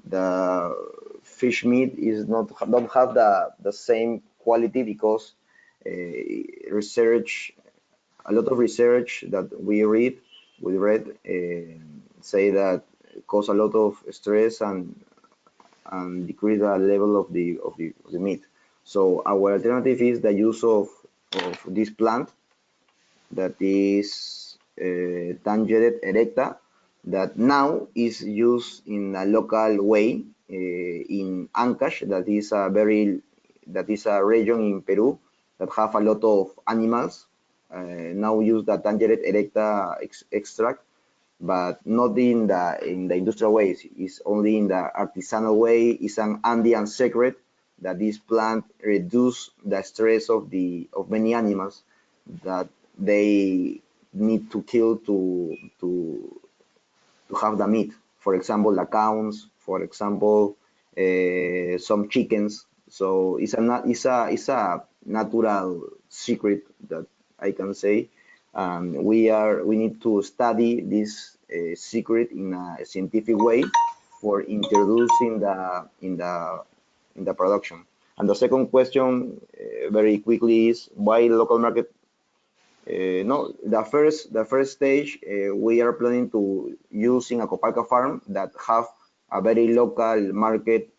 the fish meat is don't have the same quality, because research, a lot of research that we read say that it cause a lot of stress and decrease the level of the meat. So our alternative is the use of this plant that is Tangered erecta, that now is used in a local way in Ancash, that is a region in Peru that have a lot of animals. Now use the Tangered erecta extract, but not in the industrial ways. It's only in the artisanal way. It's an Andean secret that this plant reduce the stress of many animals that they need to kill to have the meat. For example, the cows. For example, some chickens. So it's a natural secret that I can say. We need to study this secret in a scientific way for introducing in the production. And the second question, very quickly, is why local market? No, the first stage we are planning to using a Copalca farm that have a very local market,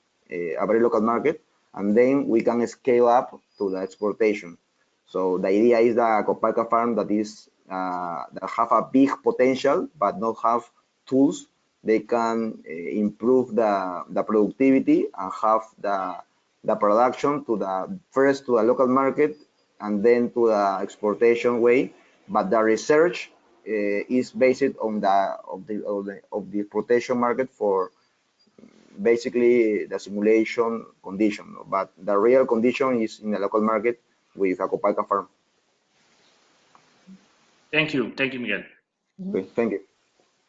and then we can scale up to the exportation. So the idea is that Copalca farm that is that have a big potential but not have tools. They can improve the productivity and have the production first to the local market and then to the exportation way. But the research is based on the exportation market for basically the simulation condition. But the real condition is in the local market with a Copalca farm. Thank you, Miguel. Okay, thank you.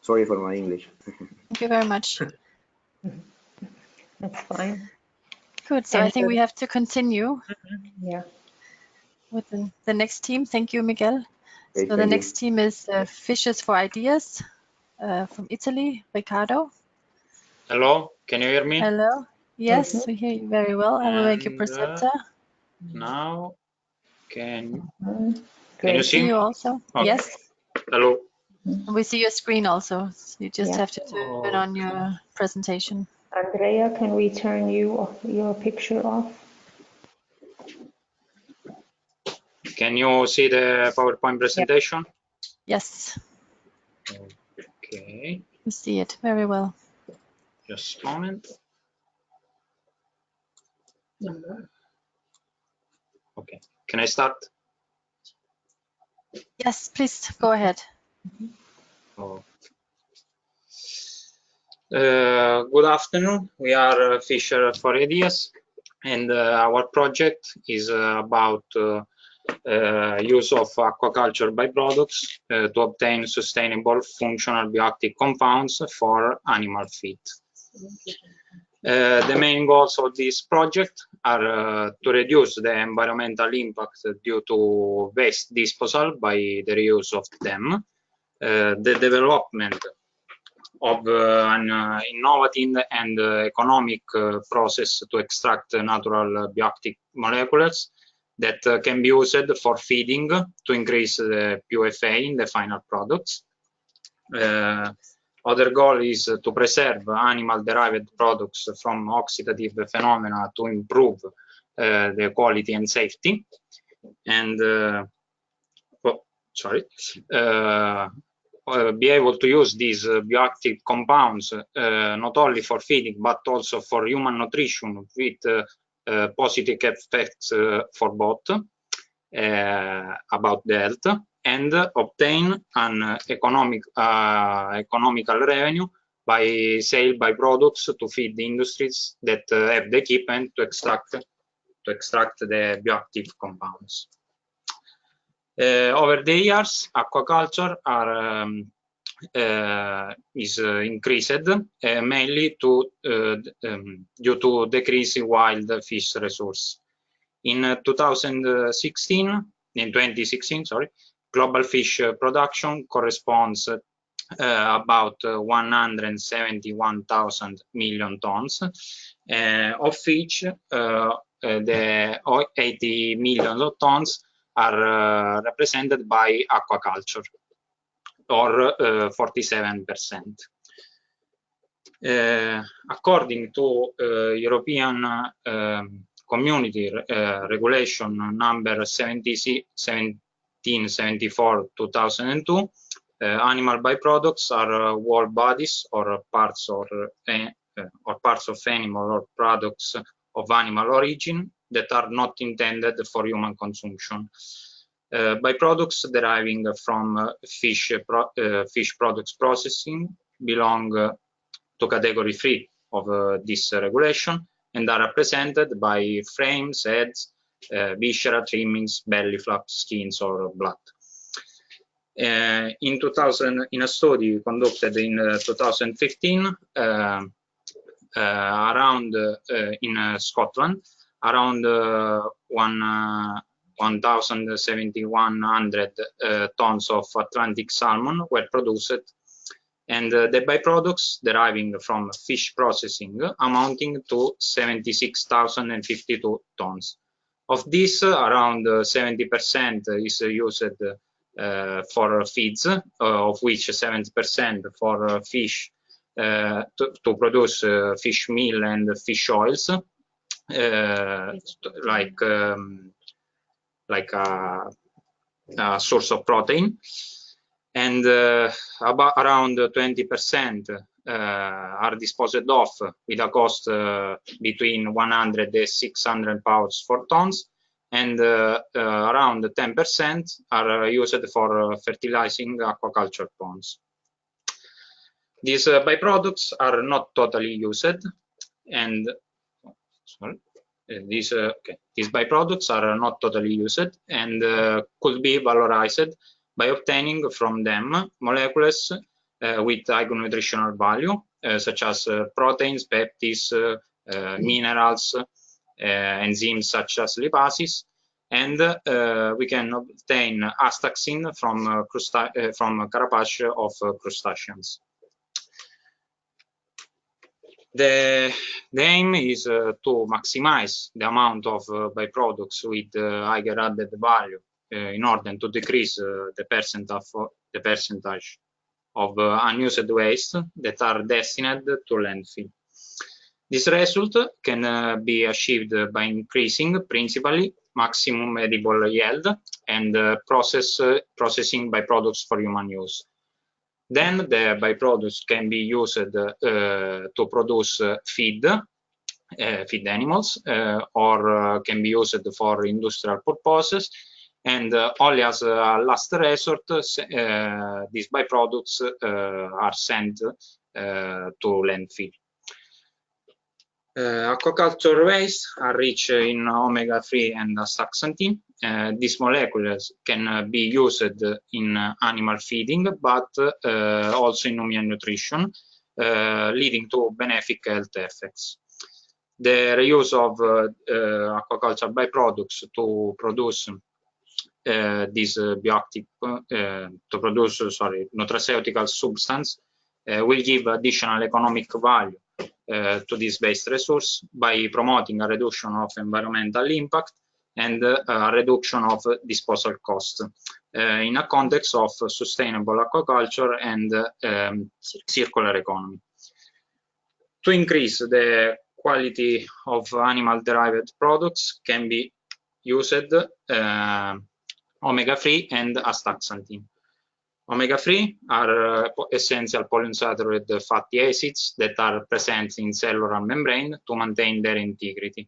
Sorry for my English. Thank you very much. That's fine. Good. So I think we have to continue. Yeah. With the next team. Thank you, Miguel. Okay, so the next team is Fishes for Ideas from Italy, Riccardo. Hello, can you hear me? Hello. Yes, we hear you very well. I will make you presenter. Now, can Great. you see you also? Okay. Yes. Hello. We see your screen also. So you just have to turn on your presentation. Andrea, can we turn your picture off? Can you see the PowerPoint presentation? Yes. Okay. We see it very well. Just a moment. Okay. Can I start? Yes, please go ahead. Good afternoon. We are Fisher for Ideas, and our project is about use of aquaculture byproducts to obtain sustainable functional bioactive compounds for animal feed. The main goals of this project are to reduce the environmental impact due to waste disposal by the reuse of them, the development of an innovative and economic process to extract natural bioactive molecules, that can be used for feeding to increase the PUFA in the final products. Other goal is to preserve animal-derived products from oxidative phenomena to improve the quality and safety. And be able to use these bioactive compounds not only for feeding but also for human nutrition with positive effects for both about the health, and obtain an economical revenue by sale by products to feed the industries that have the equipment to extract the bioactive compounds. Over the years, aquaculture is increased mainly due to decrease in wild fish resource. In 2016, global fish production corresponds about 171,000 million tons, of which the 80 million tons are represented by aquaculture, or 47%. According to European Community Regulation number 1774/2002, animal byproducts are whole bodies or parts of animal or products of animal origin that are not intended for human consumption. Byproducts deriving from fish products processing belong to category 3 of this regulation and are represented by frames, heads, viscera, trimmings, belly flaps, skins, or blood. In a study conducted in 2015 in Scotland, around 1,700 tons of Atlantic salmon were produced, and the byproducts deriving from fish processing amounting to 76,052 tons. Of this, around 70% is used for feeds, of which 70% for fish to produce fish meal and fish oils, like a source of protein, and about around 20% are disposed of with a cost between 100 and 600 pounds for tons, and around 10% are used for fertilizing aquaculture ponds. These byproducts are not totally used, and these byproducts are not totally used and could be valorized by obtaining from them molecules with high nutritional value, such as proteins, peptides, minerals, enzymes such as lipases, and we can obtain astaxin from carapace of crustaceans. The aim is to maximize the amount of byproducts with higher added value in order to decrease the percentage of unused waste that are destined to landfill. This result can be achieved by increasing principally maximum edible yield and processing byproducts for human use. Then the byproducts can be used to produce feed animals, or can be used for industrial purposes, and only as a last resort, these byproducts are sent to landfill. Aquaculture waste are rich in omega-3 and astaxanthin. These molecules can be used in animal feeding, but also in human nutrition, leading to benefic health effects. The reuse of aquaculture byproducts to produce these bioactive, nutraceutical substance will give additional economic value to this waste resource by promoting a reduction of environmental impact and a reduction of disposal cost in a context of sustainable aquaculture and circular economy. To increase the quality of animal-derived products can be used omega-3 and astaxanthin. Omega-3 are essential polyunsaturated fatty acids that are present in cellular membrane to maintain their integrity.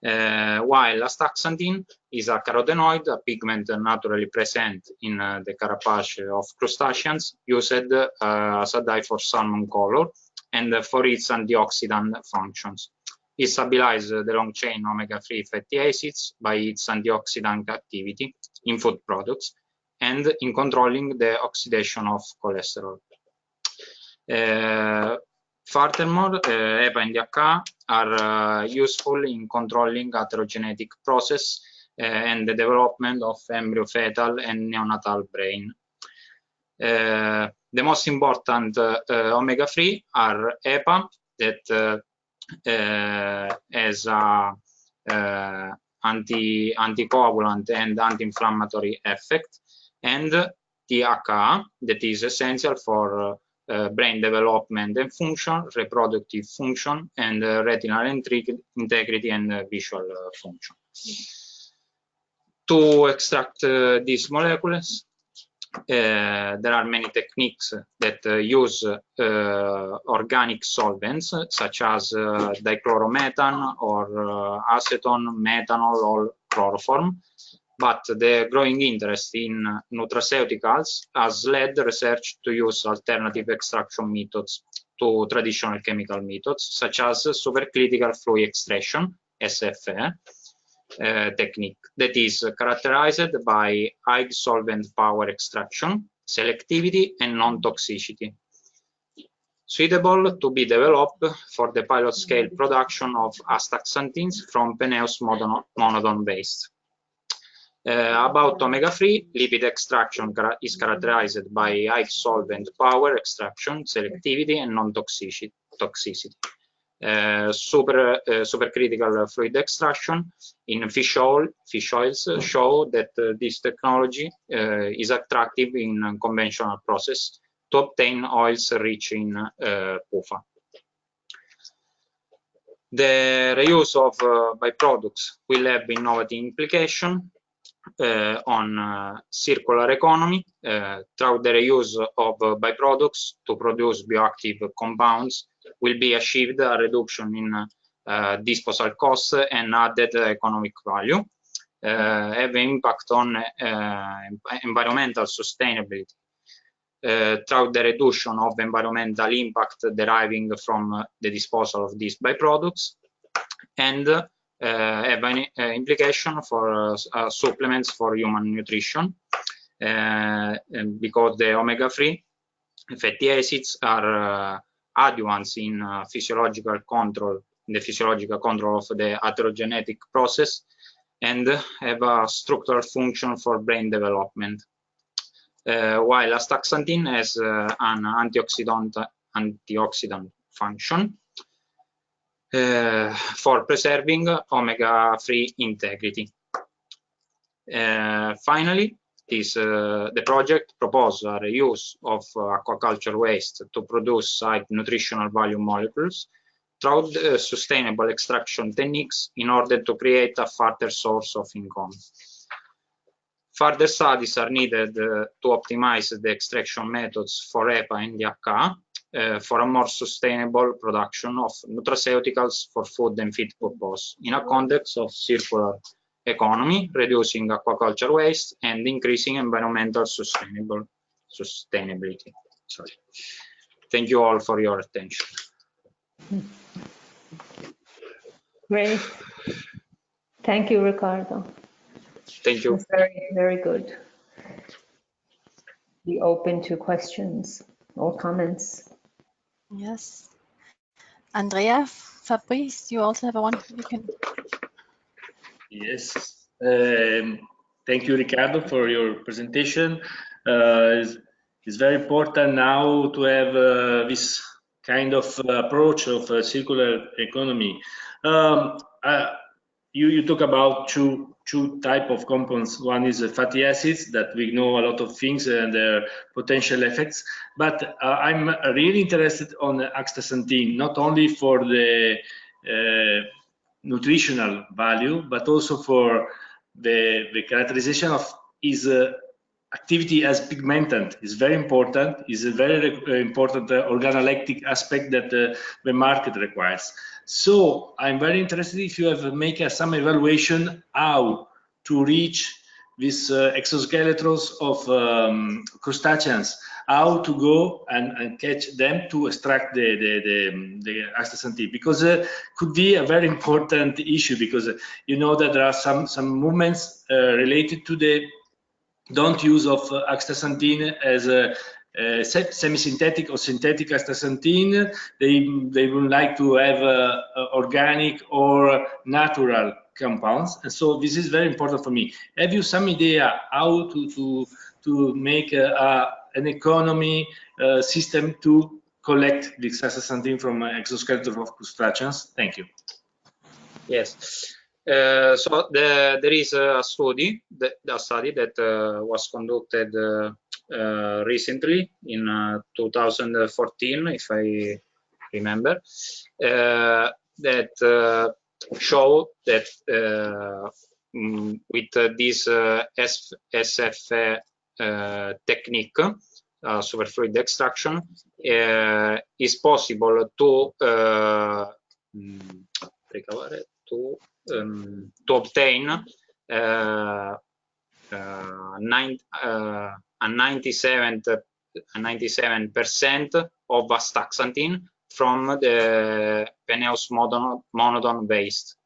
While astaxanthin is a carotenoid, a pigment naturally present in the carapace of crustaceans, used as a dye for salmon color and for its antioxidant functions. It stabilizes the long-chain omega-3 fatty acids by its antioxidant activity in food products and in controlling the oxidation of cholesterol. Furthermore, EPA and DHA are useful in controlling heterogenetic process and the development of embryo, fetal, and neonatal brain. The most important omega-3 are EPA, that has a anticoagulant and anti-inflammatory effect, and DHA, that is essential for brain development and function, reproductive function, and retinal integrity and visual function. To extract these molecules, there are many techniques that use organic solvents such as dichloromethane or acetone, methanol, or chloroform. But the growing interest in nutraceuticals has led research to use alternative extraction methods to traditional chemical methods, such as supercritical fluid extraction, SFE, technique that is characterized by high solvent power extraction, selectivity, and non-toxicity, suitable to be developed for the pilot scale production of astaxanthins from Peneus monodon waste. About omega-3, lipid extraction is characterized by high solvent power extraction, selectivity, and non-toxicity. Supercritical fluid extraction in fish oils show that this technology is attractive in conventional process to obtain oils rich in PUFA. The reuse of byproducts will have innovative implication on circular economy through the reuse of byproducts to produce bioactive compounds will be achieved a reduction in disposal costs and added economic value, have impact on environmental sustainability through the reduction of environmental impact deriving from the disposal of these byproducts, and have an implication for supplements for human nutrition, because the omega-3 fatty acids are adjuvants in physiological control, in the physiological control of the heterogenetic process, and have a structural function for brain development. While astaxanthin has an antioxidant function for preserving omega-3 integrity. Finally, the project proposes a reuse of aquaculture waste to produce high nutritional value molecules through sustainable extraction techniques in order to create a further source of income. Further studies are needed to optimize the extraction methods for EPA and DHA for a more sustainable production of nutraceuticals for food and feed purpose in a context of circular economy, reducing aquaculture waste and increasing environmental sustainability. Sorry. Thank you all for your attention. Great. Thank you, Ricardo. Thank you. That's very, very good. Be open to questions or comments. Yes. Andrea, Fabrice, you also have one. You can. Yes. Thank you, Ricardo, for your presentation. It's very important now to have this kind of approach of circular economy. you talk about two type of compounds. One is fatty acids, that we know a lot of things and their potential effects. But I'm really interested on astaxanthin, not only for the nutritional value, but also for the characterization of his activity as pigmentant is very important. Is a very important organoleptic aspect that the market requires. So I'm very interested if you have make some evaluation how to reach these exoskeletons of crustaceans, how to go and catch them to extract the astaxanthin, because could be a very important issue, because you know that there are some movements related to the don't use of astaxanthin as a semi-synthetic or synthetic astaxanthin. They would like to have organic or natural compounds, and so this is very important for me. Have you some idea how to make an economy system to collect this astaxanthin from exoskeleton of crustaceans? Thank you. Yes. So there is a study that was conducted recently in 2014, if I remember, that show that with this SF technique, superfluid extraction, is possible to obtain a 97% of astaxanthin from the Peneus monodon waste.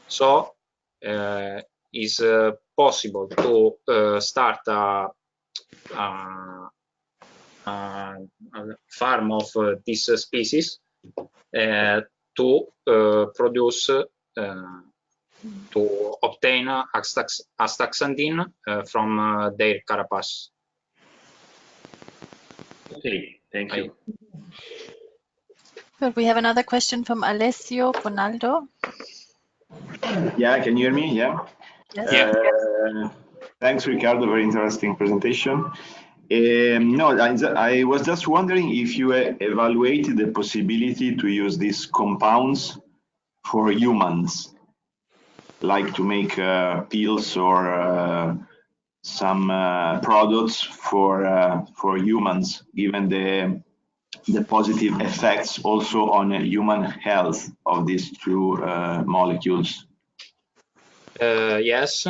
So is possible to start a farm of this species to produce to obtain astaxanthin from their carapace. Okay, thank you. Good. We have another question from Alessio Bonaldo. Yeah, can you hear me? Yeah. Yes. Thanks, Ricardo. Very interesting presentation. No, I was just wondering if you evaluated the possibility to use these compounds for humans, like to make pills or some products for humans, given the positive effects also on human health of these two molecules. Yes.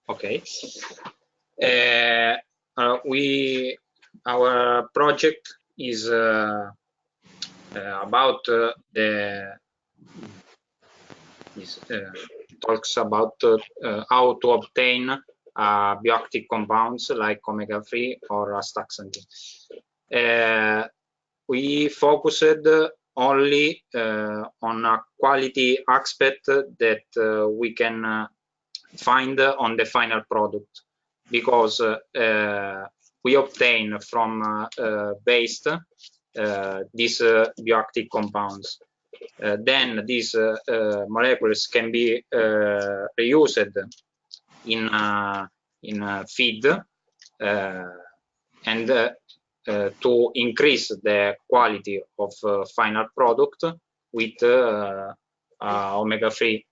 Okay. Our project is about talks about how to obtain bioactive compounds like omega-3 or astaxanthin. We focused only on a quality aspect that we can find on the final product, because we obtain from waste these bioactive compounds. Then these molecules can be reused in feed and to increase the quality of final product with omega-3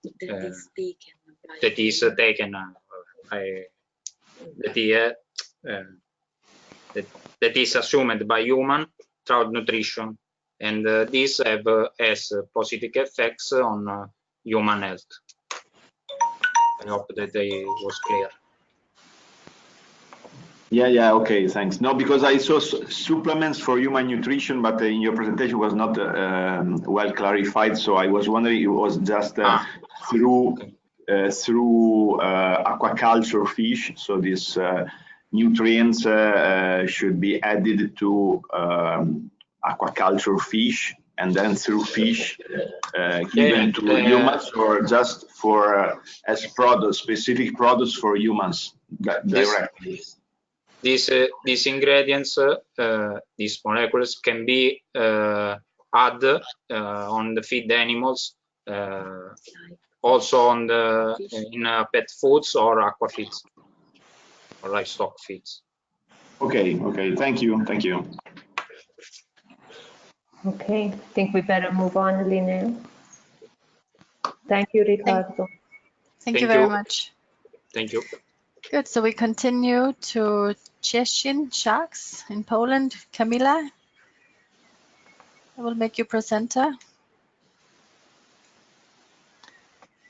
that is taken that is assumed by human through nutrition, and these has positive effects on human health. I hope that was clear. Yeah, okay, thanks. No, because I saw supplements for human nutrition, but in your presentation was not well clarified, so I was wondering it was just through aquaculture fish, so these nutrients should be added to aquaculture fish and then through fish given to humans, or just for as products, specific products for humans directly. These ingredients, these molecules can be add on the feed animals, also on the in pet foods or aqua feeds or livestock feeds. Okay, okay, thank you, thank you. Okay, I think we better move on, Linnea. Thank you, Ricardo. Thank you very much. Thank you. Good, so we continue to Cieszyn Sharks in Poland. Camila, I will make you presenter.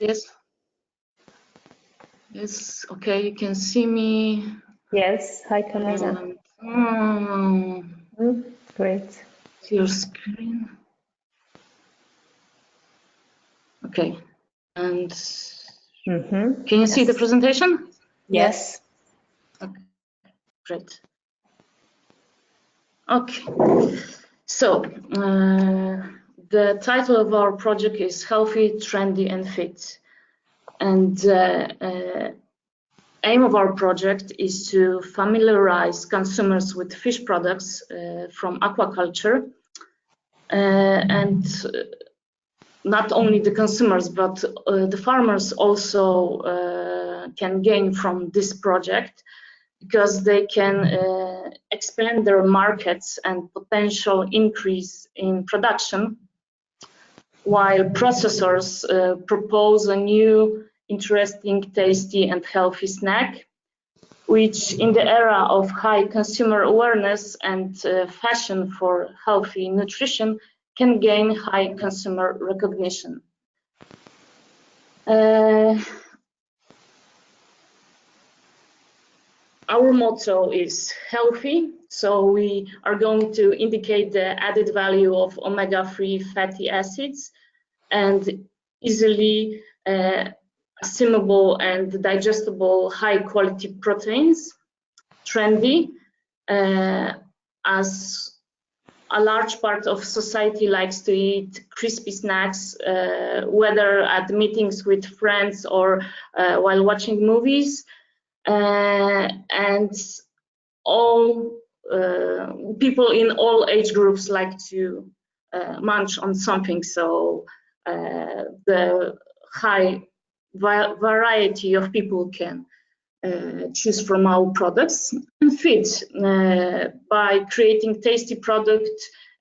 Yes. Yes, okay, you can see me. Yes, hi Camila. Great. Your screen. Okay, and can you see the presentation? Yes. Okay, great. Okay, so the title of our project is Healthy, Trendy and Fit. And aim of our project is to familiarize consumers with fish products from aquaculture, and not only the consumers, but the farmers also can gain from this project, because they can expand their markets and potential increase in production, while processors propose a new, interesting, tasty and healthy snack, which in the era of high consumer awareness and fashion for healthy nutrition can gain high consumer recognition. Our motto is healthy, so we are going to indicate the added value of omega-3 fatty acids and easily assimilable and digestible high-quality proteins. Trendy, as a large part of society likes to eat crispy snacks, whether at meetings with friends or while watching movies. And all people in all age groups like to munch on something, so the high variety of people can choose from our products. And Fit, by creating tasty product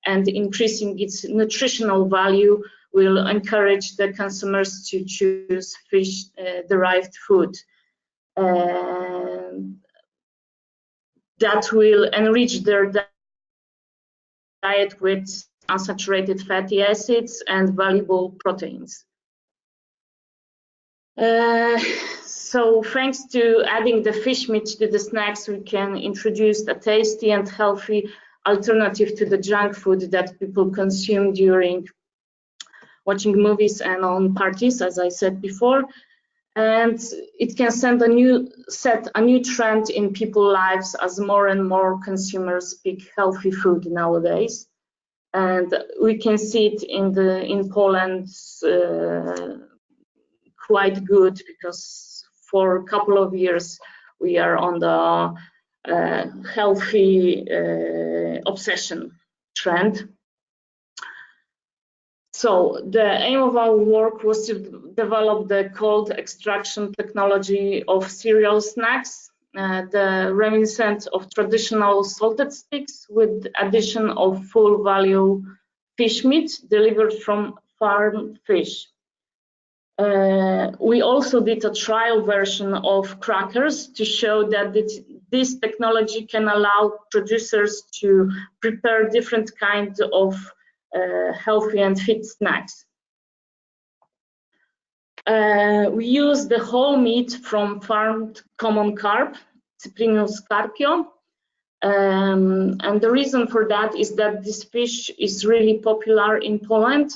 and increasing its nutritional value, will encourage the consumers to choose fish derived food. That will enrich their diet with unsaturated fatty acids and valuable proteins. So thanks to adding the fish meat to the snacks, we can introduce a tasty and healthy alternative to the junk food that people consume during watching movies and on parties, as I said before. And it can set a new trend in people's lives as more and more consumers pick healthy food nowadays. And we can see it in Poland quite good, because for a couple of years we are on the healthy obsession trend. So the aim of our work was to develop the cold extraction technology of cereal snacks, the reminiscent of traditional salted sticks with addition of full value fish meat delivered from farm fish. We also did a trial version of crackers to show that this technology can allow producers to prepare different kinds of healthy and fit snacks. We use the whole meat from farmed common carp, Cyprinus carpio, and the reason for that is that this fish is really popular in Poland,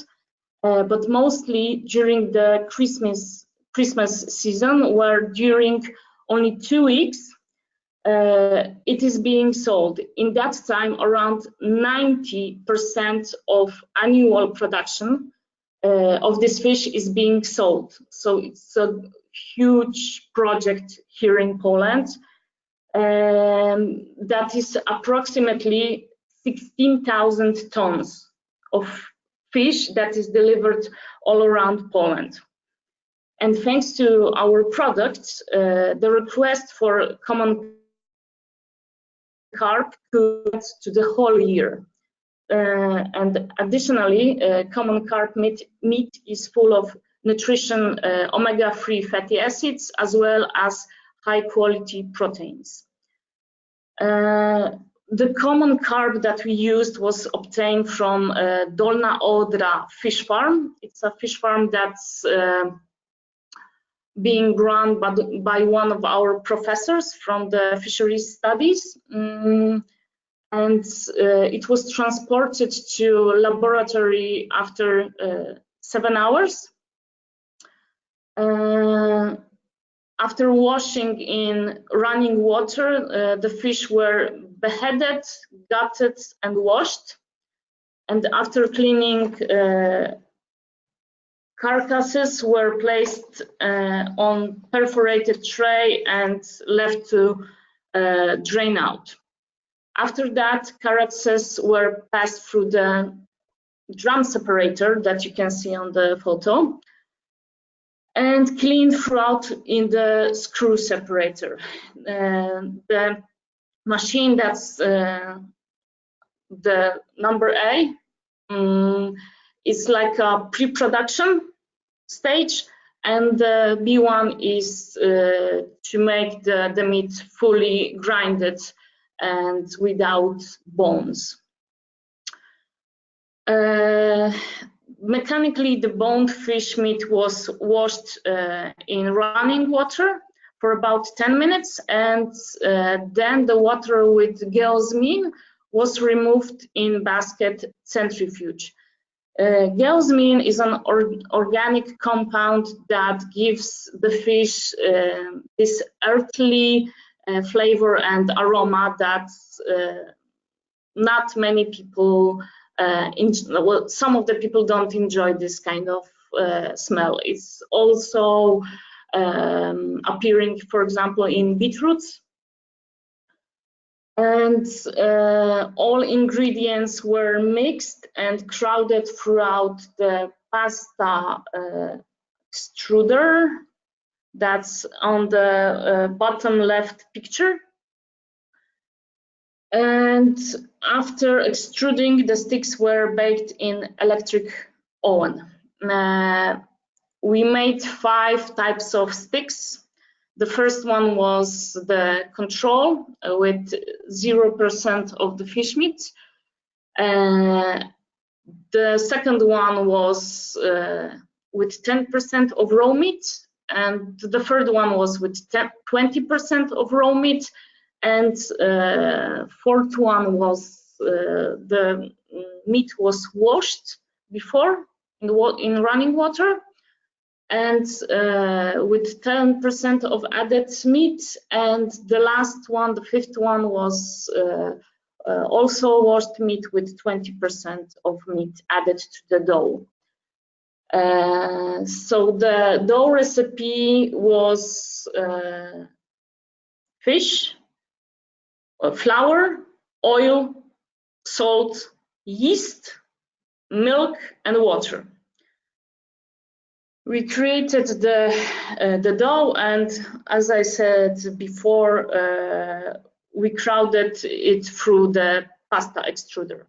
but mostly during the Christmas season, where during only 2 weeks it is being sold. In that time, around 90% of annual production of this fish is being sold. So it's a huge project here in Poland. That is approximately 16,000 tons of fish that is delivered all around Poland. And thanks to our products, the request for common carp could to the whole year. And additionally, common carp meat is full of nutrition, omega-3 fatty acids, as well as high-quality proteins. The common carp that we used was obtained from Dolna Odra fish farm. It's a fish farm that's being run by one of our professors from the fisheries studies. And it was transported to laboratory after 7 hours. After washing in running water, the fish were beheaded, gutted, and washed. And after cleaning, carcasses were placed on perforated tray and left to drain out. After that, carcasses were passed through the drum separator that you can see on the photo and cleaned throughout in the screw separator. The machine that's the number A is like a pre-production stage, and the B1 is to make the meat fully grinded and without bones. Mechanically, the boned fish meat was washed in running water for about 10 minutes, and then the water with geosmin was removed in basket centrifuge. Geosmin is an organic compound that gives the fish this earthly flavor and aroma that not many people well, some of the people don't enjoy this kind of smell. It's also appearing, for example, in beetroots. And all ingredients were mixed and crowded throughout the pasta extruder that's on the bottom left picture. And after extruding, the sticks were baked in electric oven. We made 5 types of sticks. The first one was the control with 0% of the fish meat. The second one was with 10% of raw meat, and the third one was with 20% of raw meat, and fourth one was the meat was washed before in running water, and with 10% of added meat, and the last one, the fifth one, was also washed meat with 20% of meat added to the dough. So the dough recipe was fish, flour, oil, salt, yeast, milk, and water. We created the dough, and as I said before, we crowded it through the pasta extruder.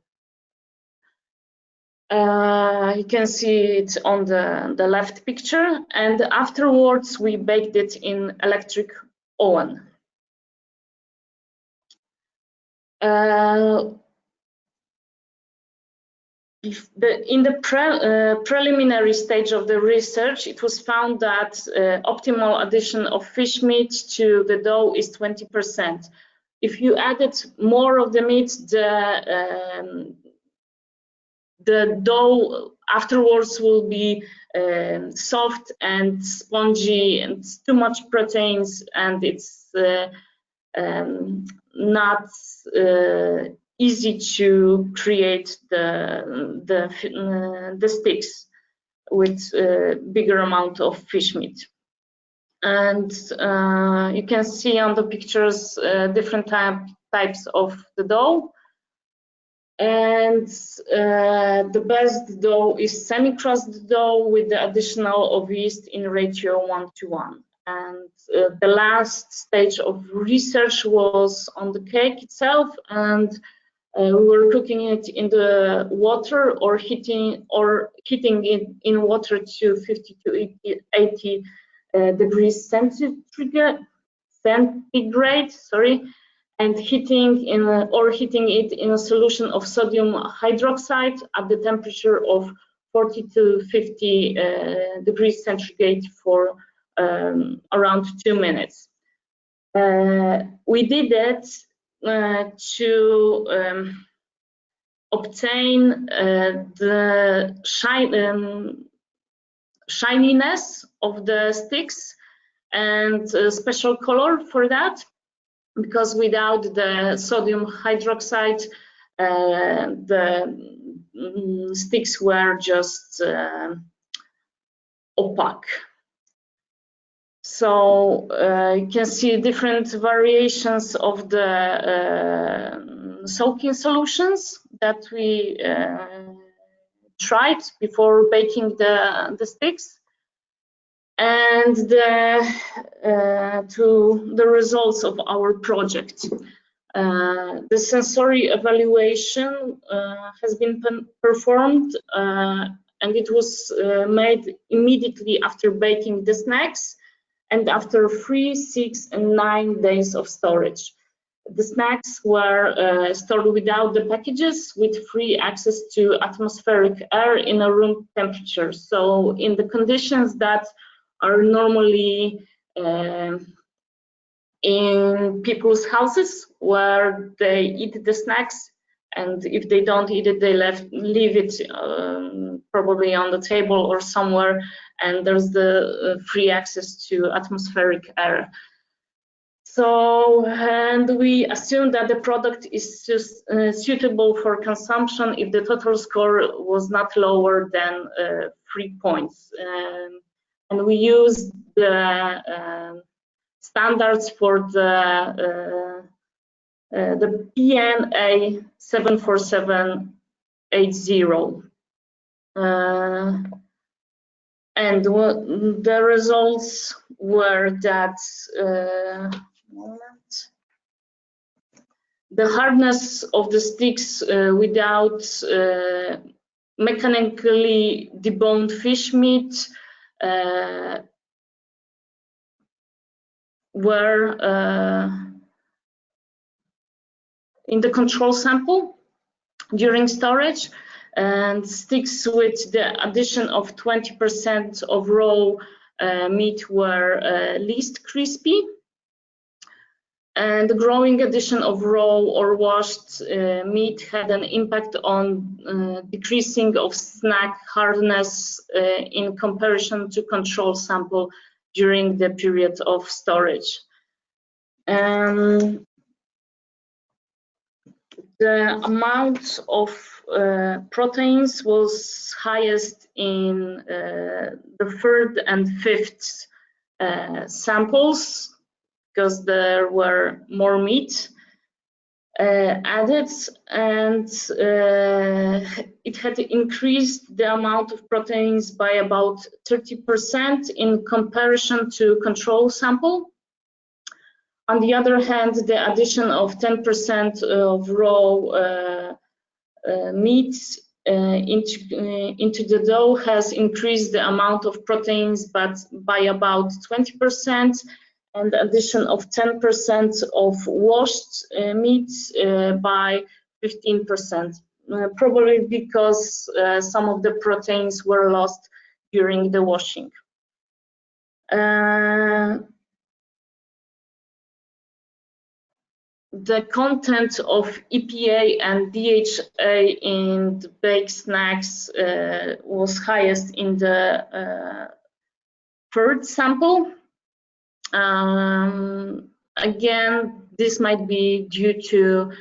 You can see it on the left picture, and afterwards we baked it in electric oven. In the preliminary stage of the research, it was found that optimal addition of fish meat to the dough is 20%. If you added more of the meat, the dough afterwards will be soft and spongy, and too much proteins, and it's not easy to create the sticks with bigger amount of fish meat. And you can see on the pictures different types of the dough. And the best dough is semi-crusted dough with the additional of yeast in ratio 1:1. And the last stage of research was on the cake itself, and we were cooking it in the water or heating it in water to 50 to 80 degrees centigrade, and heating it in a solution of sodium hydroxide at the temperature of 40 to 50 degrees centigrade for around 2 minutes. We did it to obtain the shininess of the sticks and a special color for that, because without the sodium hydroxide, the sticks were just opaque. So you can see different variations of the soaking solutions that we tried before baking the sticks, and to the results of our project. The sensory evaluation has been performed, and it was made immediately after baking the snacks and after 3, 6, and 9 days of storage. The snacks were stored without the packages with free access to atmospheric air in a room temperature. So in the conditions that are normally in people's houses, where they eat the snacks, and if they don't eat it, they leave it probably on the table or somewhere, and there's the free access to atmospheric air. So, and we assume that the product is just, suitable for consumption if the total score was not lower than 3 points. And we use the standards for the PNA 74780. And the results were that the hardness of the sticks without mechanically deboned fish meat were in the control sample during storage, and sticks with the addition of 20% of raw meat were least crispy, and the growing addition of raw or washed meat had an impact on decreasing of snack hardness in comparison to control sample during the period of storage. The amount of proteins was highest in the 3rd and 5th samples, because there were more meat added, and it had increased the amount of proteins by about 30% in comparison to control sample. On the other hand, the addition of 10% of raw meat into the dough has increased the amount of proteins, but by about 20%, and the addition of 10% of washed meat by 15%, probably because some of the proteins were lost during the washing. The content of EPA and DHA in the baked snacks was highest in the 3rd sample. Again, this might be due to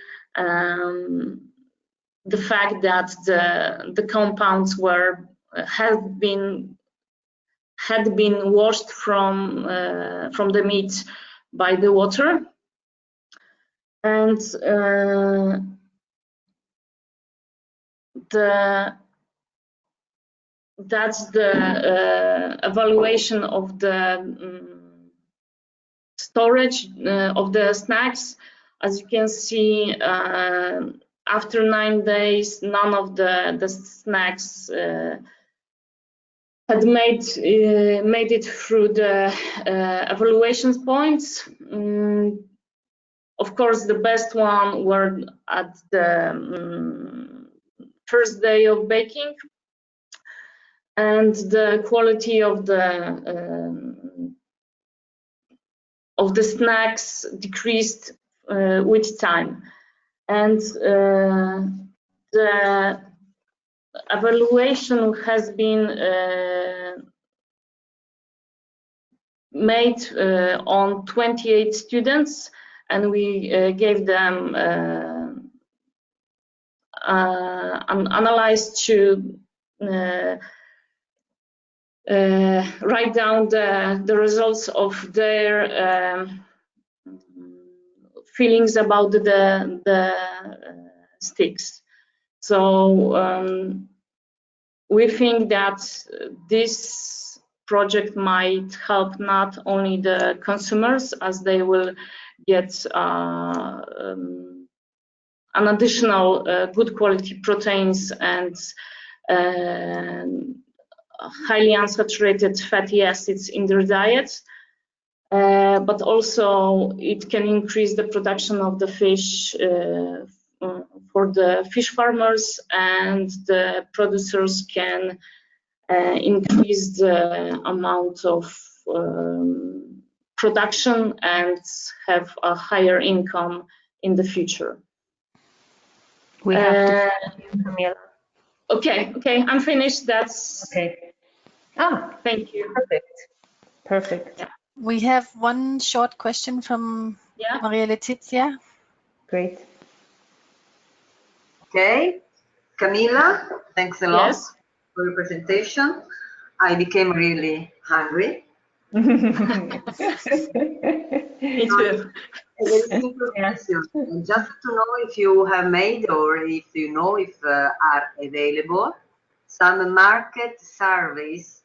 the fact that the compounds had been washed from the meat by the water. And that's the evaluation of the storage of the snacks. As you can see, after 9 days, none of the snacks had made it through the evaluation points. Of course, the best one were at the first day of baking, and the quality of the snacks decreased with time, and the evaluation has been made on 28 students, and we gave them an analyze to write down the results of their feelings about the sticks. So we think that this project might help not only the consumers, as they will get an additional good quality proteins and highly unsaturated fatty acids in their diet, but also it can increase the production of the fish for the fish farmers, and the producers can increase the amount of production and have a higher income in the future. We have to thank you, Camila. Okay, I'm finished. That's okay. Thank you. Perfect. Yeah. We have one short question from Maria Letizia. Great. Okay, Camila, thanks a lot Yes. for your presentation. I became really hungry. Me too. A very simple question. Just to know if you have made, or if you know if are available, some market surveys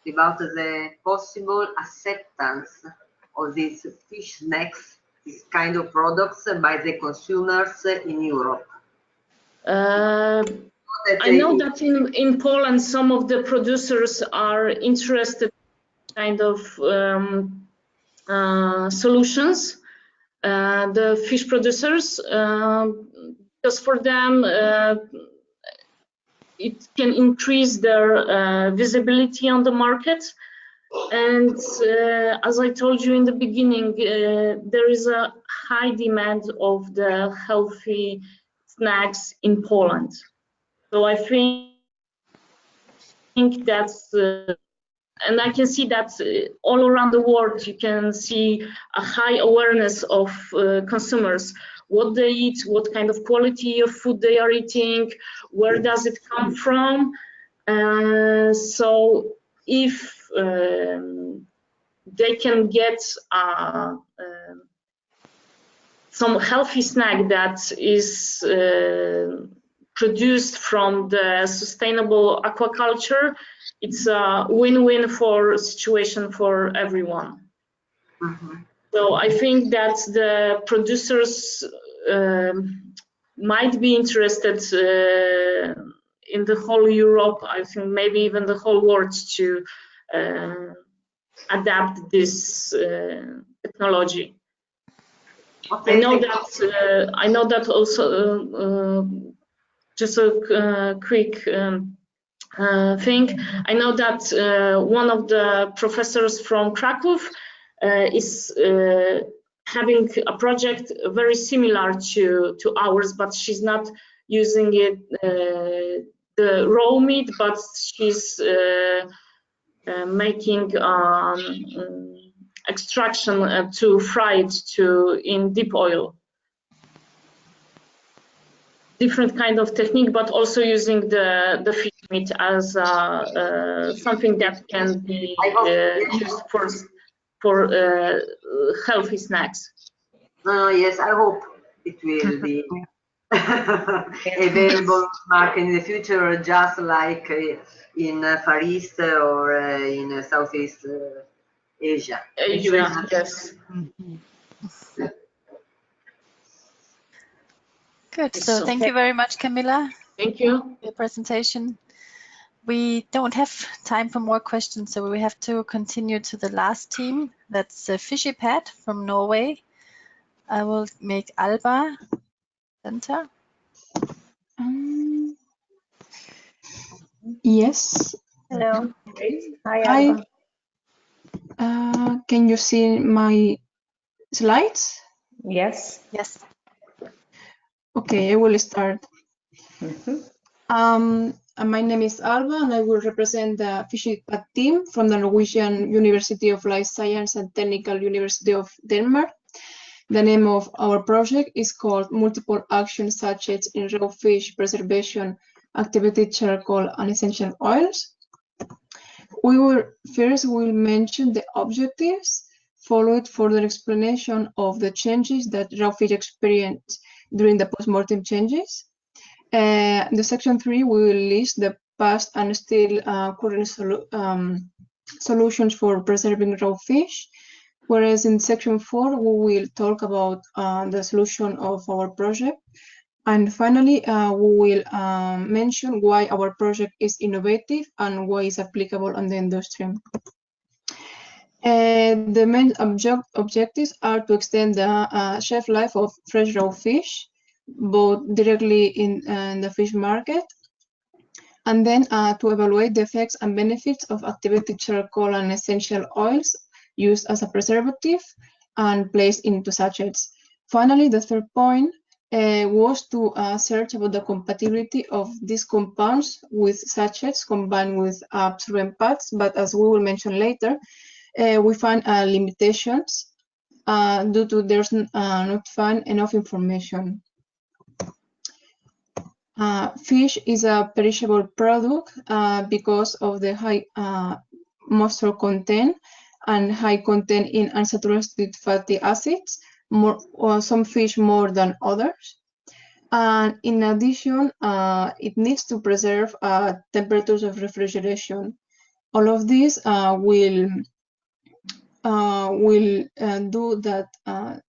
about the possible acceptance of these fish snacks, this kind of products by the consumers in Europe. I know that in Poland, some of the producers are interested in kind of solutions, the fish producers, because for them it can increase their visibility on the market. And as I told you in the beginning, there is a high demand of the healthy snacks in Poland. So I think that's, and I can see that all around the world, you can see a high awareness of consumers, what they eat, what kind of quality of food they are eating, where does it come from. So if they can get some healthy snack that is produced from the sustainable aquaculture, it's a win-win for situation for everyone. So I think that the producers might be interested in the whole Europe, I think maybe even the whole world, to adapt this technology. Okay, I know that also. Just a quick thing. I know that one of the professors from Krakow is having a project very similar to ours, but she's not using it the raw meat, but she's making extraction to fry it in deep oil. Different kind of technique, but also using the fish meat as something that can be used for healthy snacks. Yes, I hope it will be available market in the future, just like in Far East or in Southeast Asia. Asia, yes. Good. So thank you very much, Camilla. Thank you. For your presentation. We don't have time for more questions, so we have to continue to the last team. That's FishiPad from Norway. I will make Alba center. Yes. Hello. Hi, Hi. Alba. Can you see my slides? Yes. Yes. Okay, I will start. Mm-hmm. My name is Alba, and I will represent the FishiPad team from the Norwegian University of Life Science and Technical University of Denmark. The name of our project is called Multiple Action Sachets in Raw Fish Preservation, Activated Charcoal and Essential Oils. We will first mention the objectives, followed further explanation of the changes that raw fish experience during the post-mortem changes. The section 3 we will list the past and still current solutions for preserving raw fish, whereas in section 4 we will talk about the solution of our project. And finally, we will mention why our project is innovative and why it's applicable on the industry. The main objectives are to extend the shelf life of fresh raw fish, both directly in the fish market, and then to evaluate the effects and benefits of activated charcoal and essential oils used as a preservative and placed into sachets. Finally, the third point was to search about the compatibility of these compounds with sachets combined with absorbent pads, but as we will mention later, we find limitations due to there's not find enough information. Fish is a perishable product because of the high moisture content and high content in unsaturated fatty acids, some fish more than others. And in addition, it needs to preserve temperatures of refrigeration. All of this will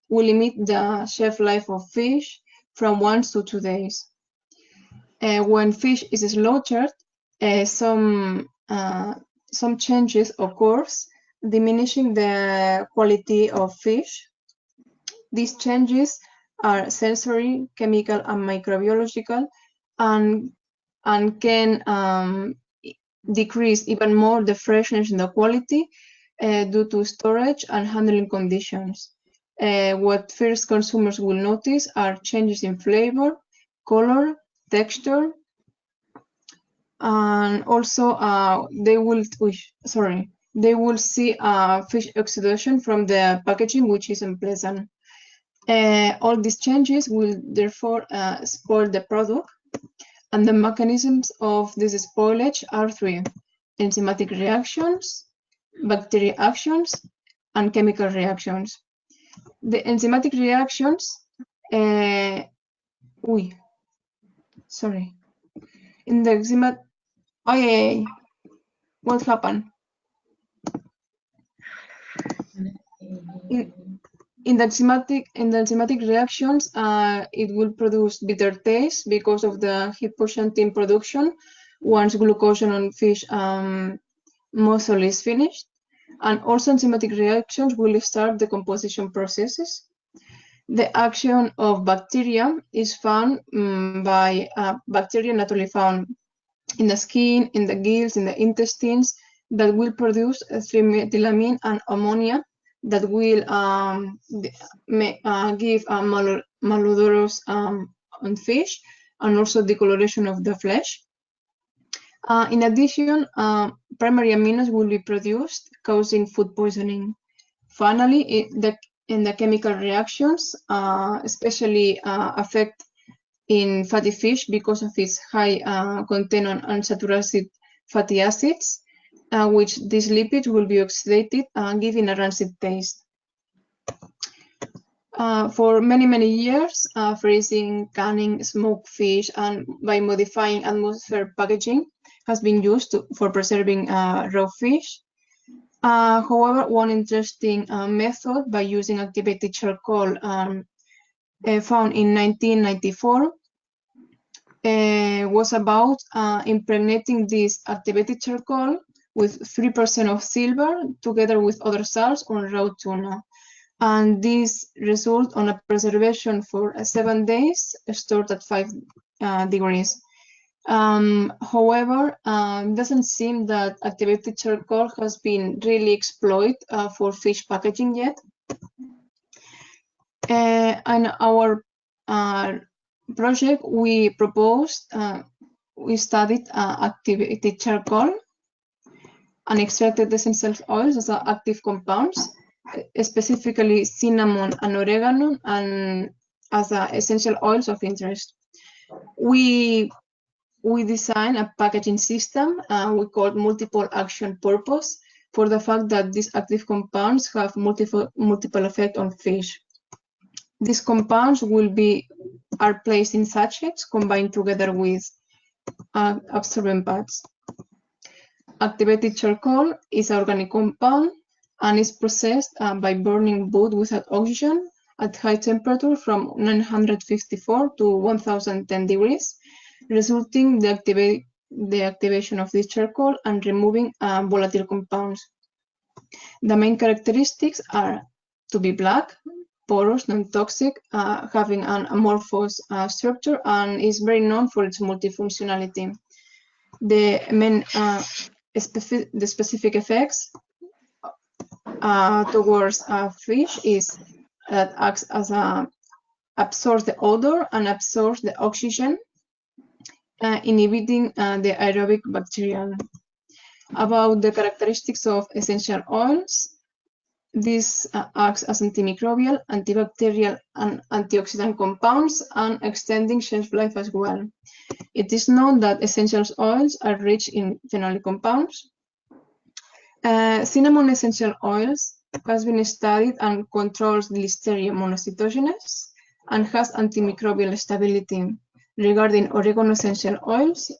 limit the shelf life of fish from 1 to 2 days. When fish is slaughtered, some changes occurs, diminishing the quality of fish. These changes are sensory, chemical, and microbiological, and can decrease even more the freshness and the quality due to storage and handling conditions. What first consumers will notice are changes in flavor, color, texture, and also they will see fish oxidation from the packaging, which is unpleasant. All these changes will therefore spoil the product, and the mechanisms of this spoilage are 3: enzymatic reactions, bacterial actions, and chemical reactions. The enzymatic reactions, in the enzymatic, what happened? In the enzymatic reactions, it will produce bitter taste because of the hypoxanthine production once glucose on fish muscle is finished. And also enzymatic reactions will start the decomposition processes. The action of bacteria is found by bacteria naturally found in the skin, in the gills, in the intestines, that will produce 3-methylamine and ammonia that will give malodorous on fish and also decoloration of the flesh. In addition, primary aminos will be produced, causing food poisoning. Finally, in the chemical reactions, especially affect in fatty fish because of its high content on unsaturated fatty acids, which these lipids will be oxidated, giving a rancid taste. For many years, freezing, canning, smoked fish, and by modifying atmosphere packaging has been used for preserving raw fish. However, one interesting method by using activated charcoal found in 1994 was about impregnating this activated charcoal with 3% of silver together with other salts on raw tuna. And this results on a preservation for 7 days stored at 5 degrees. However, it doesn't seem that activated charcoal has been really exploited for fish packaging yet. And our project, we studied activated charcoal and extracted essential oils as active compounds, specifically cinnamon and oregano, and as essential oils of interest. We designed a packaging system we called multiple action purpose for the fact that these active compounds have multiple effects on fish. These compounds are placed in sachets combined together with absorbent pads. Activated charcoal is an organic compound and is processed by burning wood without oxygen at high temperature from 954 to 1010 degrees, resulting the activation of this charcoal and removing volatile compounds. The main characteristics are to be black, porous, non-toxic, having an amorphous structure, and is very known for its multifunctionality. The main specific effects towards fish is that acts as absorbs the odor and absorbs the oxygen, inhibiting the aerobic bacteria. About the characteristics of essential oils, this acts as antimicrobial, antibacterial, and antioxidant compounds, and extending shelf life as well. It is known that essential oils are rich in phenolic compounds. Cinnamon essential oils has been studied and controls Listeria monocytogenes and has antimicrobial stability. Regarding oregano essential oils,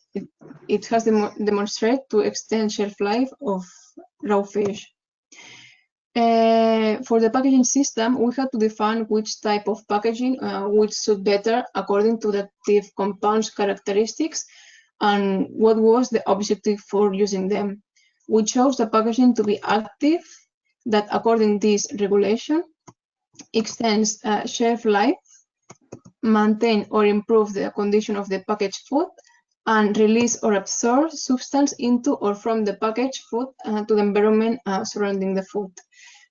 it has demonstrated to extend shelf life of raw fish. For the packaging system, we had to define which type of packaging would suit better according to the active compounds characteristics and what was the objective for using them. We chose the packaging to be active, that according to this regulation, extends shelf life, maintain or improve the condition of the packaged food, and release or absorb substance into or from the packaged food to the environment surrounding the food.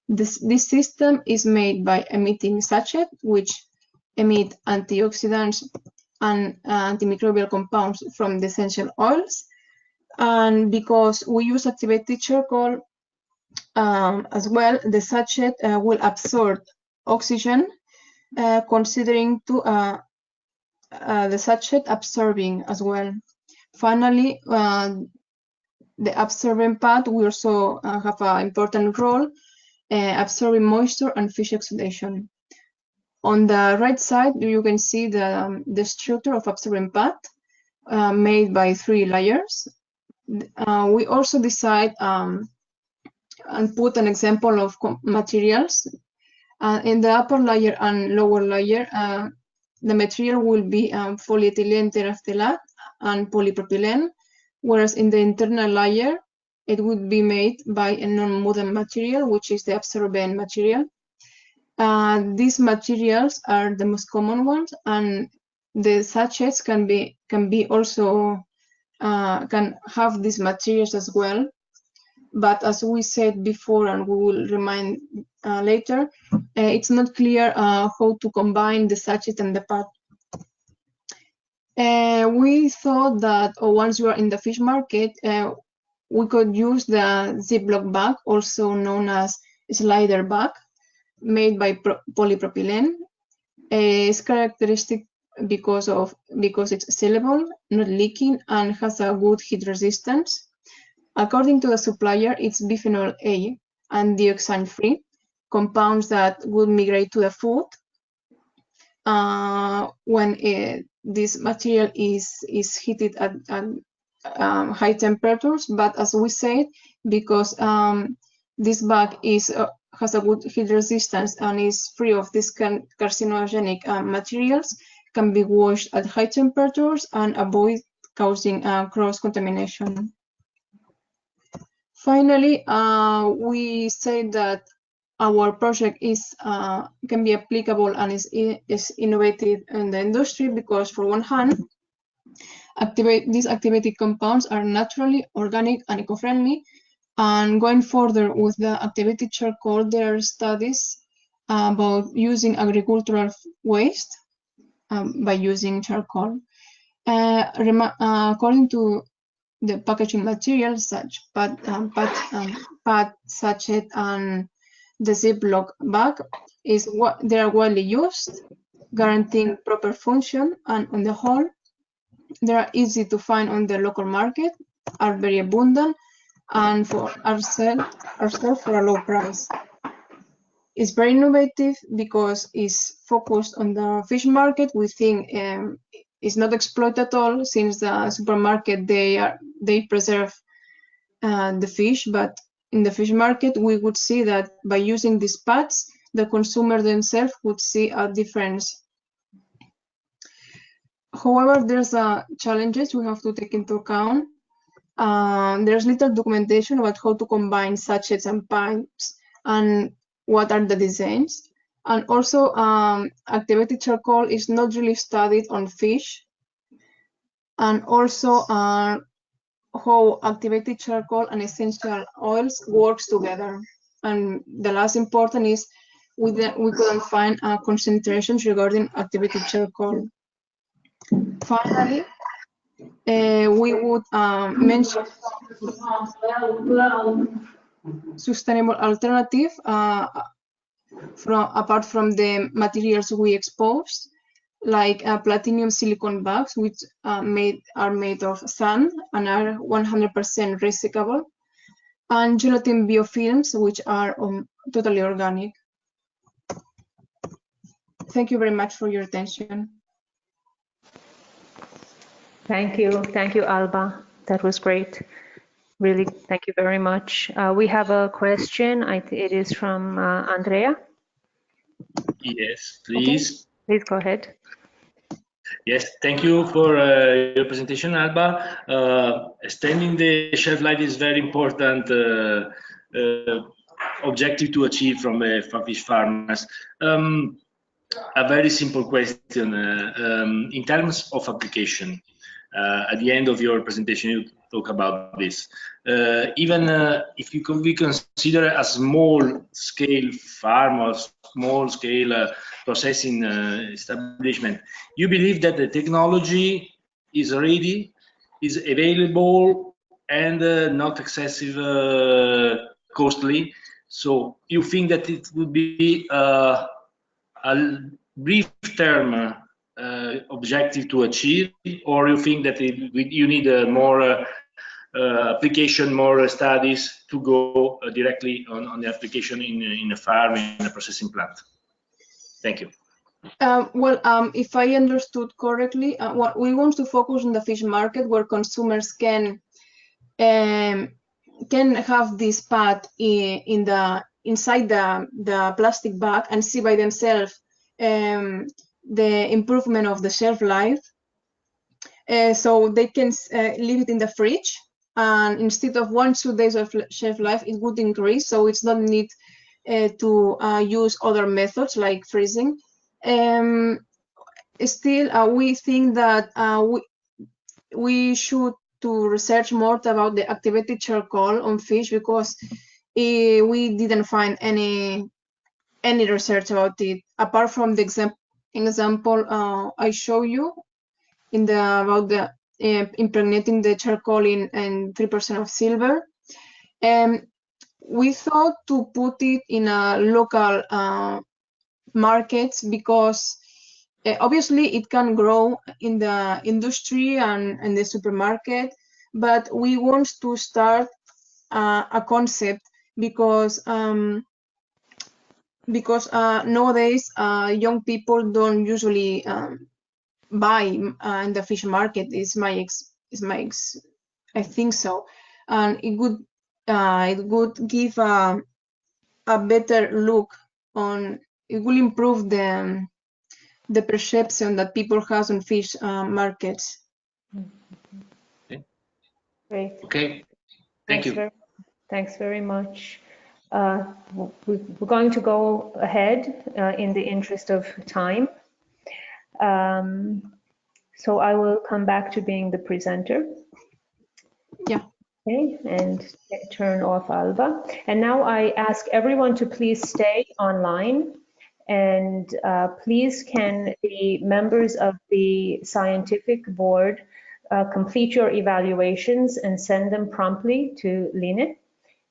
This system is made by emitting sachets, which emit antioxidants and antimicrobial compounds from the essential oils. And because we use activated charcoal as well, the sachet will absorb oxygen, considering to the sachet absorbing as well. Finally, the absorbent pad will also have an important role absorbing moisture and fish exudation. On the right side, you can see the structure of absorbent pad made by 3 layers. We also decide and put an example of materials. In the upper layer and lower layer, the material will be polyethylene terephthalate and polypropylene, whereas in the internal layer, it would be made by a non-modern material, which is the absorbent material. These materials are the most common ones, and the sachets can have these materials as well. But as we said before, and we will remind later, it's not clear how to combine the sachet and the pad. We thought that once you are in the fish market, we could use the Ziploc bag, also known as slider bag, made by polypropylene. It's characteristic because it's sealable, not leaking, and has a good heat resistance. According to the supplier, it's bisphenol A and dioxane-free, compounds that would migrate to the food when this material is heated at high temperatures. But as we said, because this bag has a good heat resistance and is free of these carcinogenic materials, can be washed at high temperatures and avoid causing cross-contamination. Finally, we say that our project can be applicable and is innovative in the industry because, for one hand, these activated compounds are naturally organic and eco-friendly. And going further with the activated charcoal, there are studies about using agricultural waste by using charcoal. According to the packaging materials, such pad, sachet, and the Ziploc bag they are widely used, guaranteeing proper function, and on the whole, they are easy to find on the local market, are very abundant, and are sold for a low price. It's very innovative because it's focused on the fish market. We think it's not exploited at all, since the supermarket they preserve the fish, but in the fish market we would see that by using these pads, the consumer themselves would see a difference. However, there's challenges we have to take into account. There's little documentation about how to combine sachets and pipes and what are the designs. And also, activated charcoal is not really studied on fish. And also, how activated charcoal and essential oils works together. And the last important is we couldn't find concentrations regarding activated charcoal. Finally, we would mention sustainable alternative apart from the materials we exposed, like platinum silicone bags, which are made of sand and are 100% recyclable, and gelatin biofilms, which are totally organic. Thank you very much for your attention. Thank you, Alba. That was great. Really, thank you very much. We have a question. It is from Andrea. Yes, please. Okay. Please go ahead. Yes, thank you for your presentation, Alba. Extending the shelf life is very important objective to achieve from fish farmers. A very simple question. In terms of application, at the end of your presentation, you talk about this. Even if we consider a small-scale farm or small-scale processing establishment, you believe that the technology is ready, is available, and not excessive costly. So you think that it would be a brief term objective to achieve, or you think that you need more application, more studies to go directly on the application in a farm, in a processing plant? Thank you. If I understood correctly, what we want to focus on the fish market, where consumers can have this pad inside the plastic bag and see by themselves the improvement of the shelf life. So they can leave it in the fridge, and instead of 1-2 days of shelf life, it would increase. So it's not need to use other methods like freezing. Still, we think that we should to research more about the activated charcoal on fish, because we didn't find any research about it apart from the example I show you about the impregnating the charcoal in 3% of silver. We thought to put it in a local markets, because obviously it can grow in the industry and in the supermarket, but we want to start a concept, because because nowadays young people don't usually buy in the fish market. I think so, and it would give a better look on. It will improve the perception that people have on fish markets. Great. Okay. Thank you. Thanks very much. We're going to go ahead in the interest of time. So I will come back to being the presenter. Yeah. Okay, and turn off Alba. And now I ask everyone to please stay online, and please can the members of the scientific board complete your evaluations and send them promptly to Line,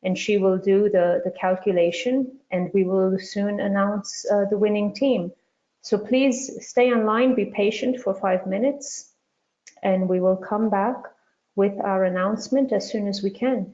and she will do the calculation, and we will soon announce the winning team. So please stay online, be patient for 5 minutes, and we will come back with our announcement as soon as we can.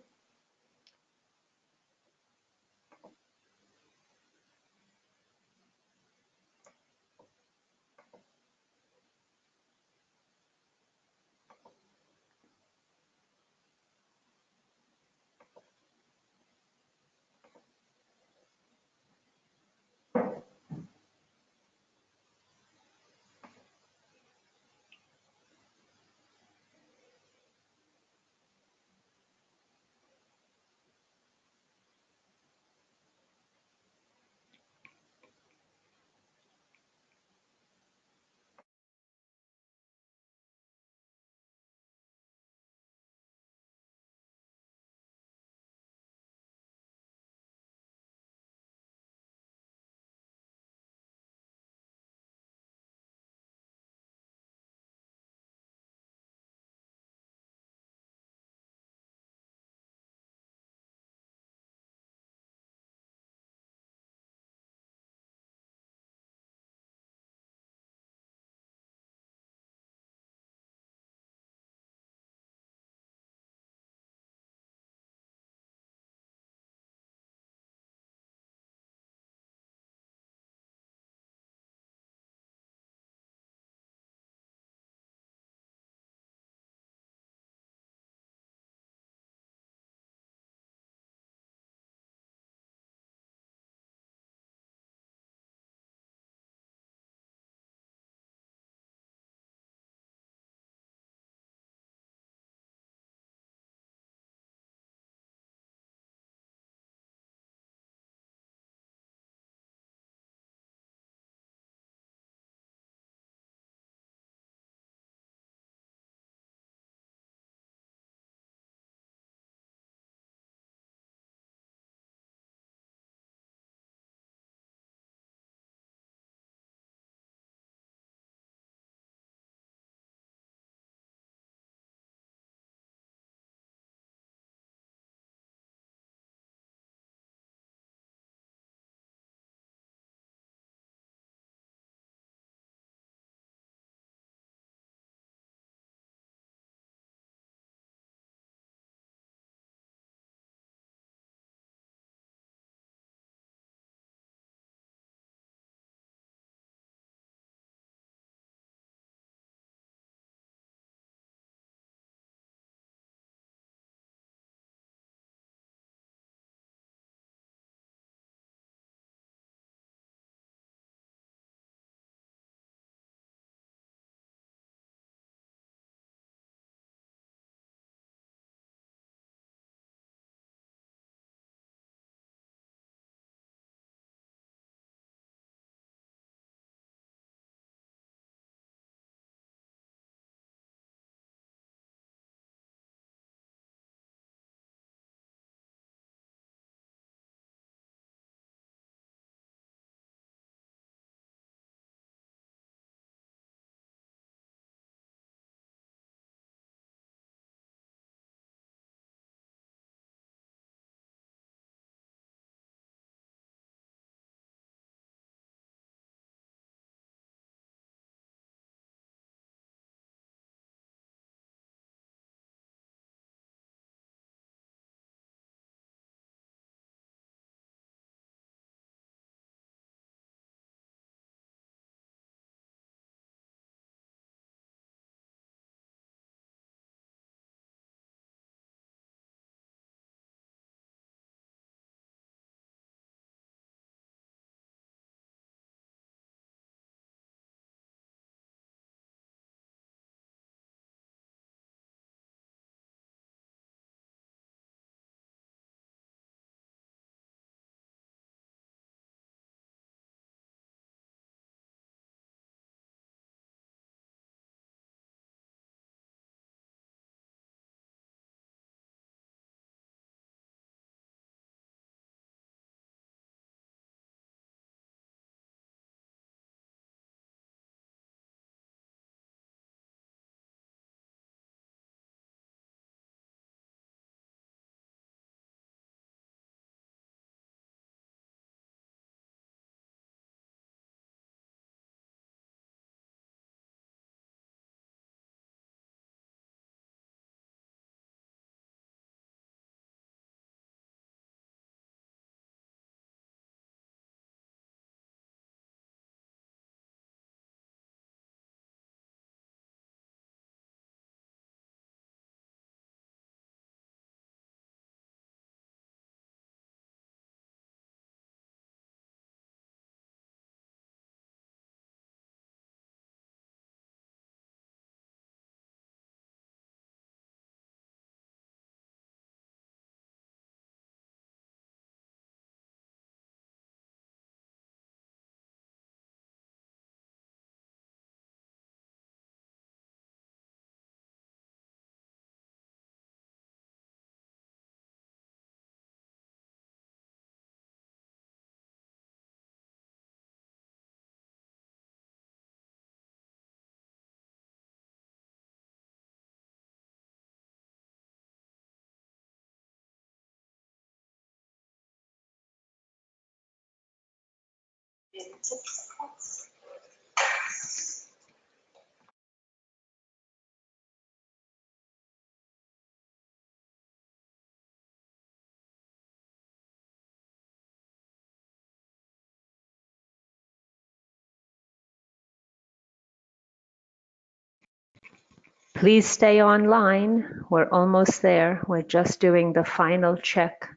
Please stay online. We're almost there. We're just doing the final check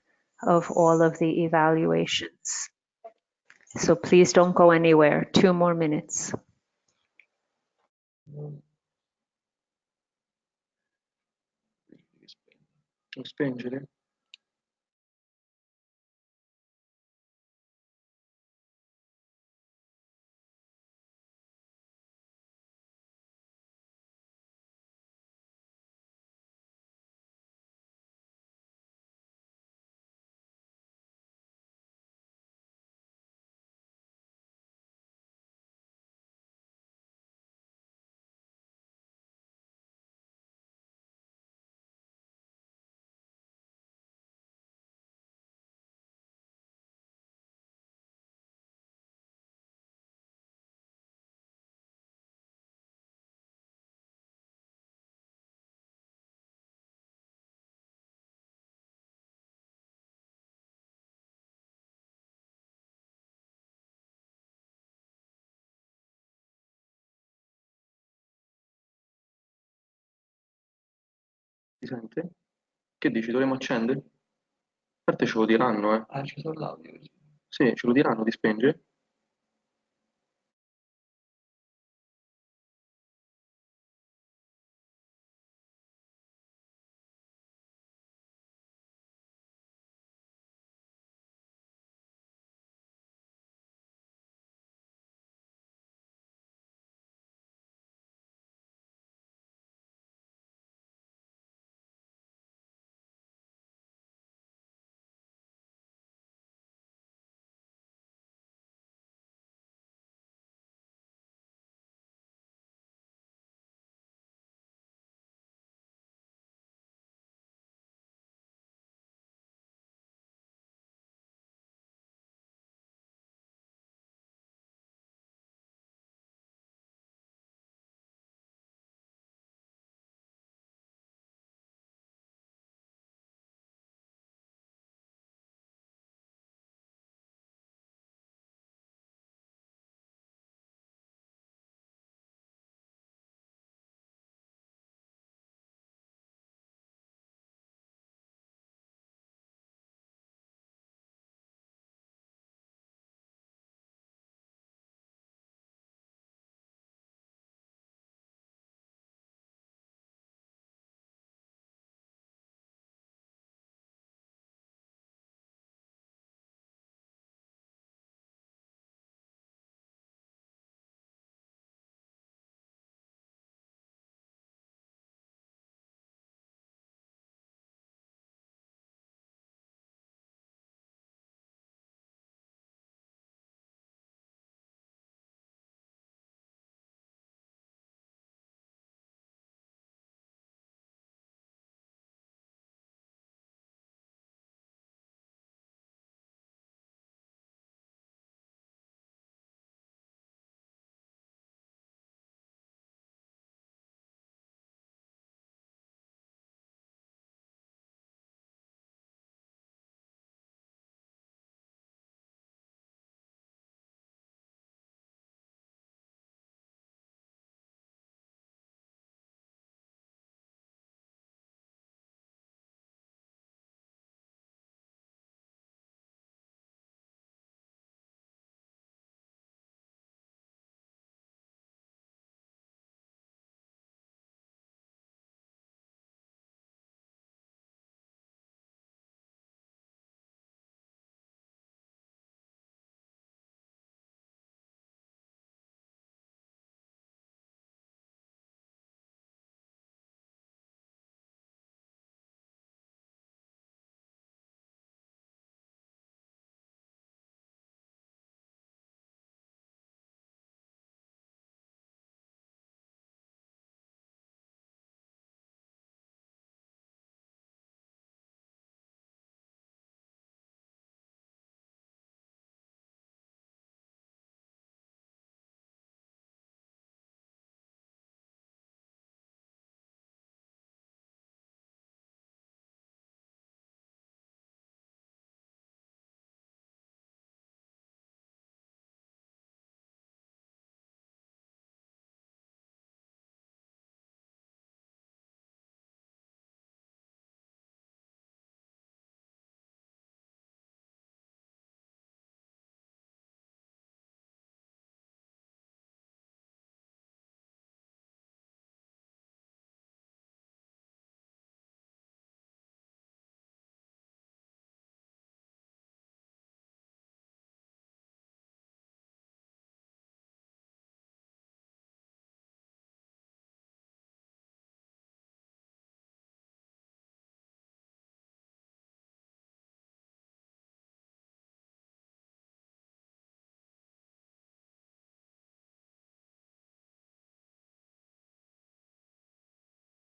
of all of the evaluations. So please don't go anywhere. 2 more minutes. Spengere. Si sente? Che dici, dovremmo accendere? A parte ce lo diranno, eh. Ah, ci sono l'audio. Sì, ce lo diranno di spengere?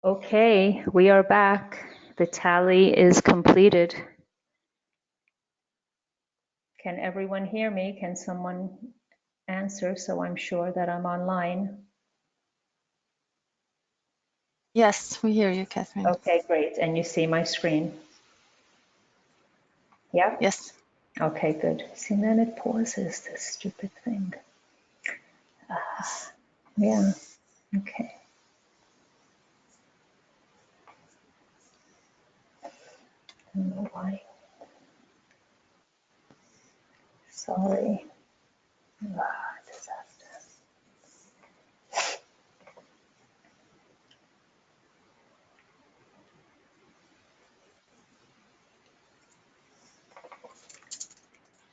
Okay, we are back. The tally is completed. Can everyone hear me? Can someone answer so I'm sure that I'm online? Yes, we hear you, Catherine. Okay, great. And you see my screen? Yeah? Yes. Okay, good. See, then it pauses, this stupid thing. Yeah, okay. I don't know why. Sorry. Disaster.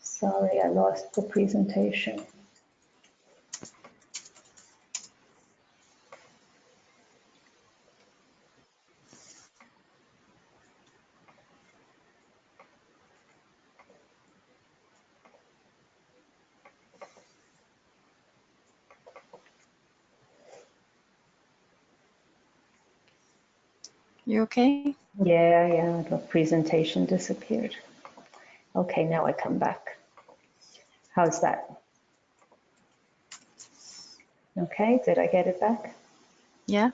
Sorry, I lost the presentation. You okay? Yeah, the presentation disappeared. Okay, now I come back. How's that? Okay, did I get it back? Yeah.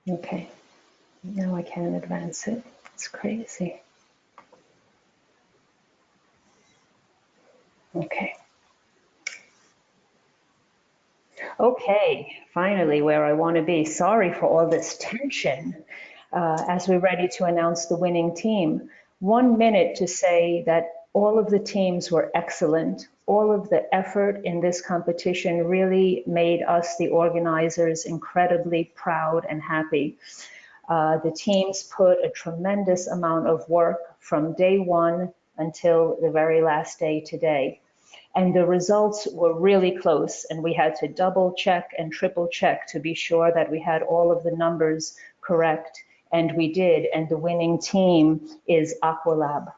Okay, now I can't advance it. It's crazy. Okay. Okay, finally where I want to be. Sorry for all this tension as we're ready to announce the winning team. 1 minute to say that all of the teams were excellent. All of the effort in this competition really made us, the organizers, incredibly proud and happy. The teams put a tremendous amount of work from day one until the very last day today. And the results were really close, and we had to double check and triple check to be sure that we had all of the numbers correct, and we did, and the winning team is Aqualab.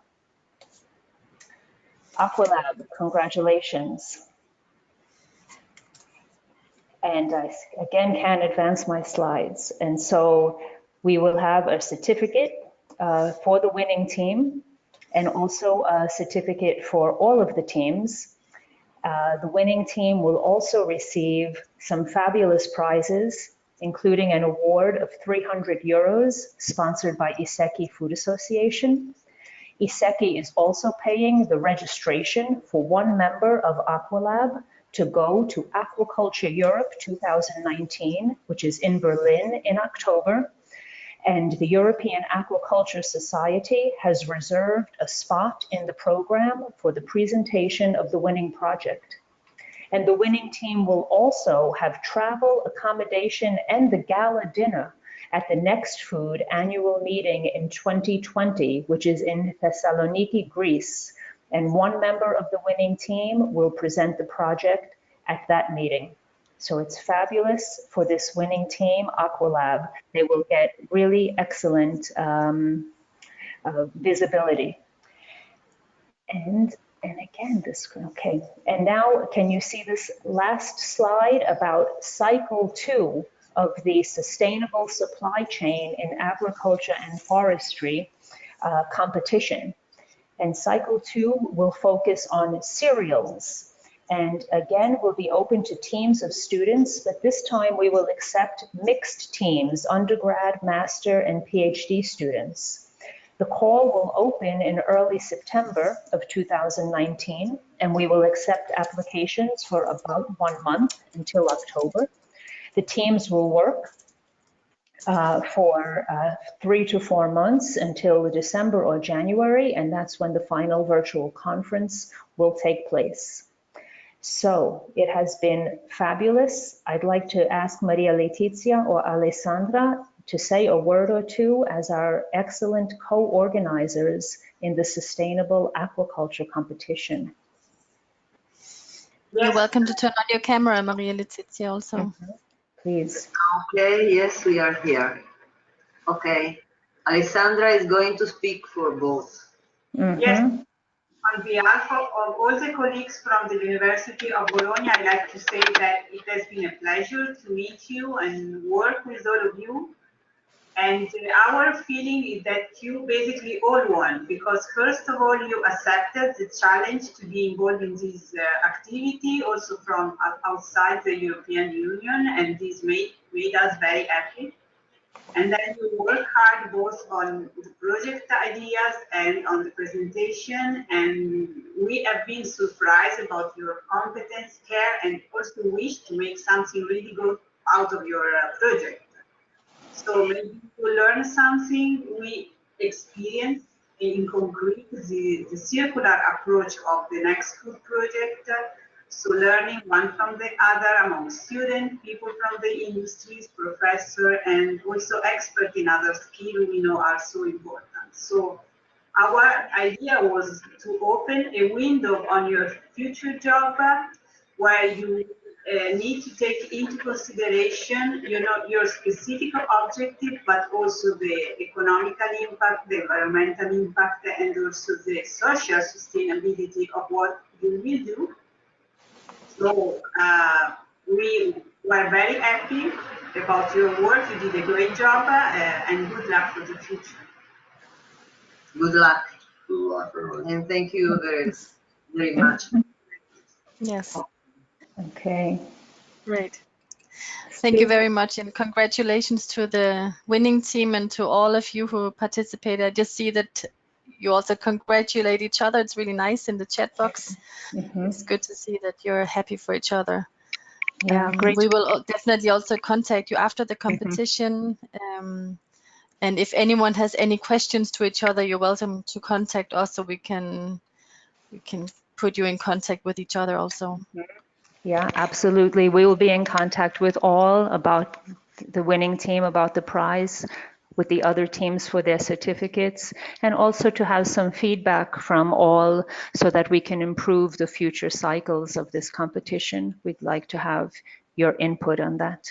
Aqualab, congratulations. And I again can't advance my slides. And so we will have a certificate for the winning team and also a certificate for all of the teams. The winning team will also receive some fabulous prizes, including an award of 300 euros sponsored by ISEKI-Food Association. ISEKI is also paying the registration for one member of Aqualab to go to Aquaculture Europe 2019, which is in Berlin in October. And the European Aquaculture Society has reserved a spot in the program for the presentation of the winning project. And the winning team will also have travel, accommodation, and the gala dinner at the Next Food annual meeting in 2020, which is in Thessaloniki, Greece. And one member of the winning team will present the project at that meeting. So it's fabulous for this winning team, Aqualab. They will get really excellent visibility. And again, this, okay. And now, can you see this last slide about cycle 2 of the sustainable supply chain in agriculture and forestry competition? And cycle 2 will focus on cereals. And again, we'll be open to teams of students, but this time we will accept mixed teams, undergrad, master, and PhD students. The call will open in early September of 2019, and we will accept applications for about 1 month until October. The teams will work for 3 to 4 months until December or January, and that's when the final virtual conference will take place. So it has been fabulous. I'd like to ask Maria Letizia or Alessandra to say a word or two as our excellent co-organizers in the Sustainable Aquaculture Competition. You're welcome to turn on your camera, Maria Letizia, also. Please. Okay, yes, we are here. Okay, Alessandra is going to speak for both. Yes. On behalf of all the colleagues from the University of Bologna, I'd like to say that it has been a pleasure to meet you and work with all of you. And our feeling is that you basically all won, because first of all, you accepted the challenge to be involved in this activity, also from outside the European Union, and this made us very happy. And then you work hard both on the project ideas and on the presentation, and we have been surprised about your competence, care, and also wish to make something really good out of your project. So maybe to learn something, we experience in concrete the circular approach of the Next Food project. So learning one from the other among students, people from the industries, professors, and also experts in other skills we know are so important. So our idea was to open a window on your future job where you need to take into consideration, your specific objective, but also the economical impact, the environmental impact, and also the social sustainability of what you will do. So we were very happy about your work. You did a great job, and good luck for the future. Good luck. Good luck, and thank you very, very much. Yes. Okay. Great. Thank you very much, and congratulations to the winning team and to all of you who participated. I just see that you also congratulate each other. It's really nice in the chat box. It's good to see that you're happy for each other. Yeah, great. We will definitely also contact you after the competition. And if anyone has any questions to each other, you're welcome to contact us, so we can put you in contact with each other also. Yeah, absolutely. We will be in contact with all about the winning team, about the prize, with the other teams for their certificates, and also to have some feedback from all so that we can improve the future cycles of this competition. We'd like to have your input on that.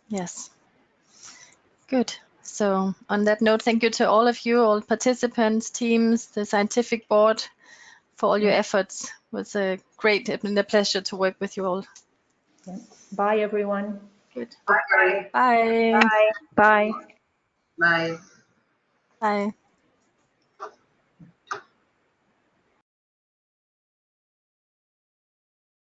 Yes. Good. So on that note, thank you to all of you, all participants, teams, the scientific board, for all your efforts. It was great and a pleasure to work with you all. Yeah. Bye, everyone. Good. Bye. Bye. Bye. Bye. Bye. Bye.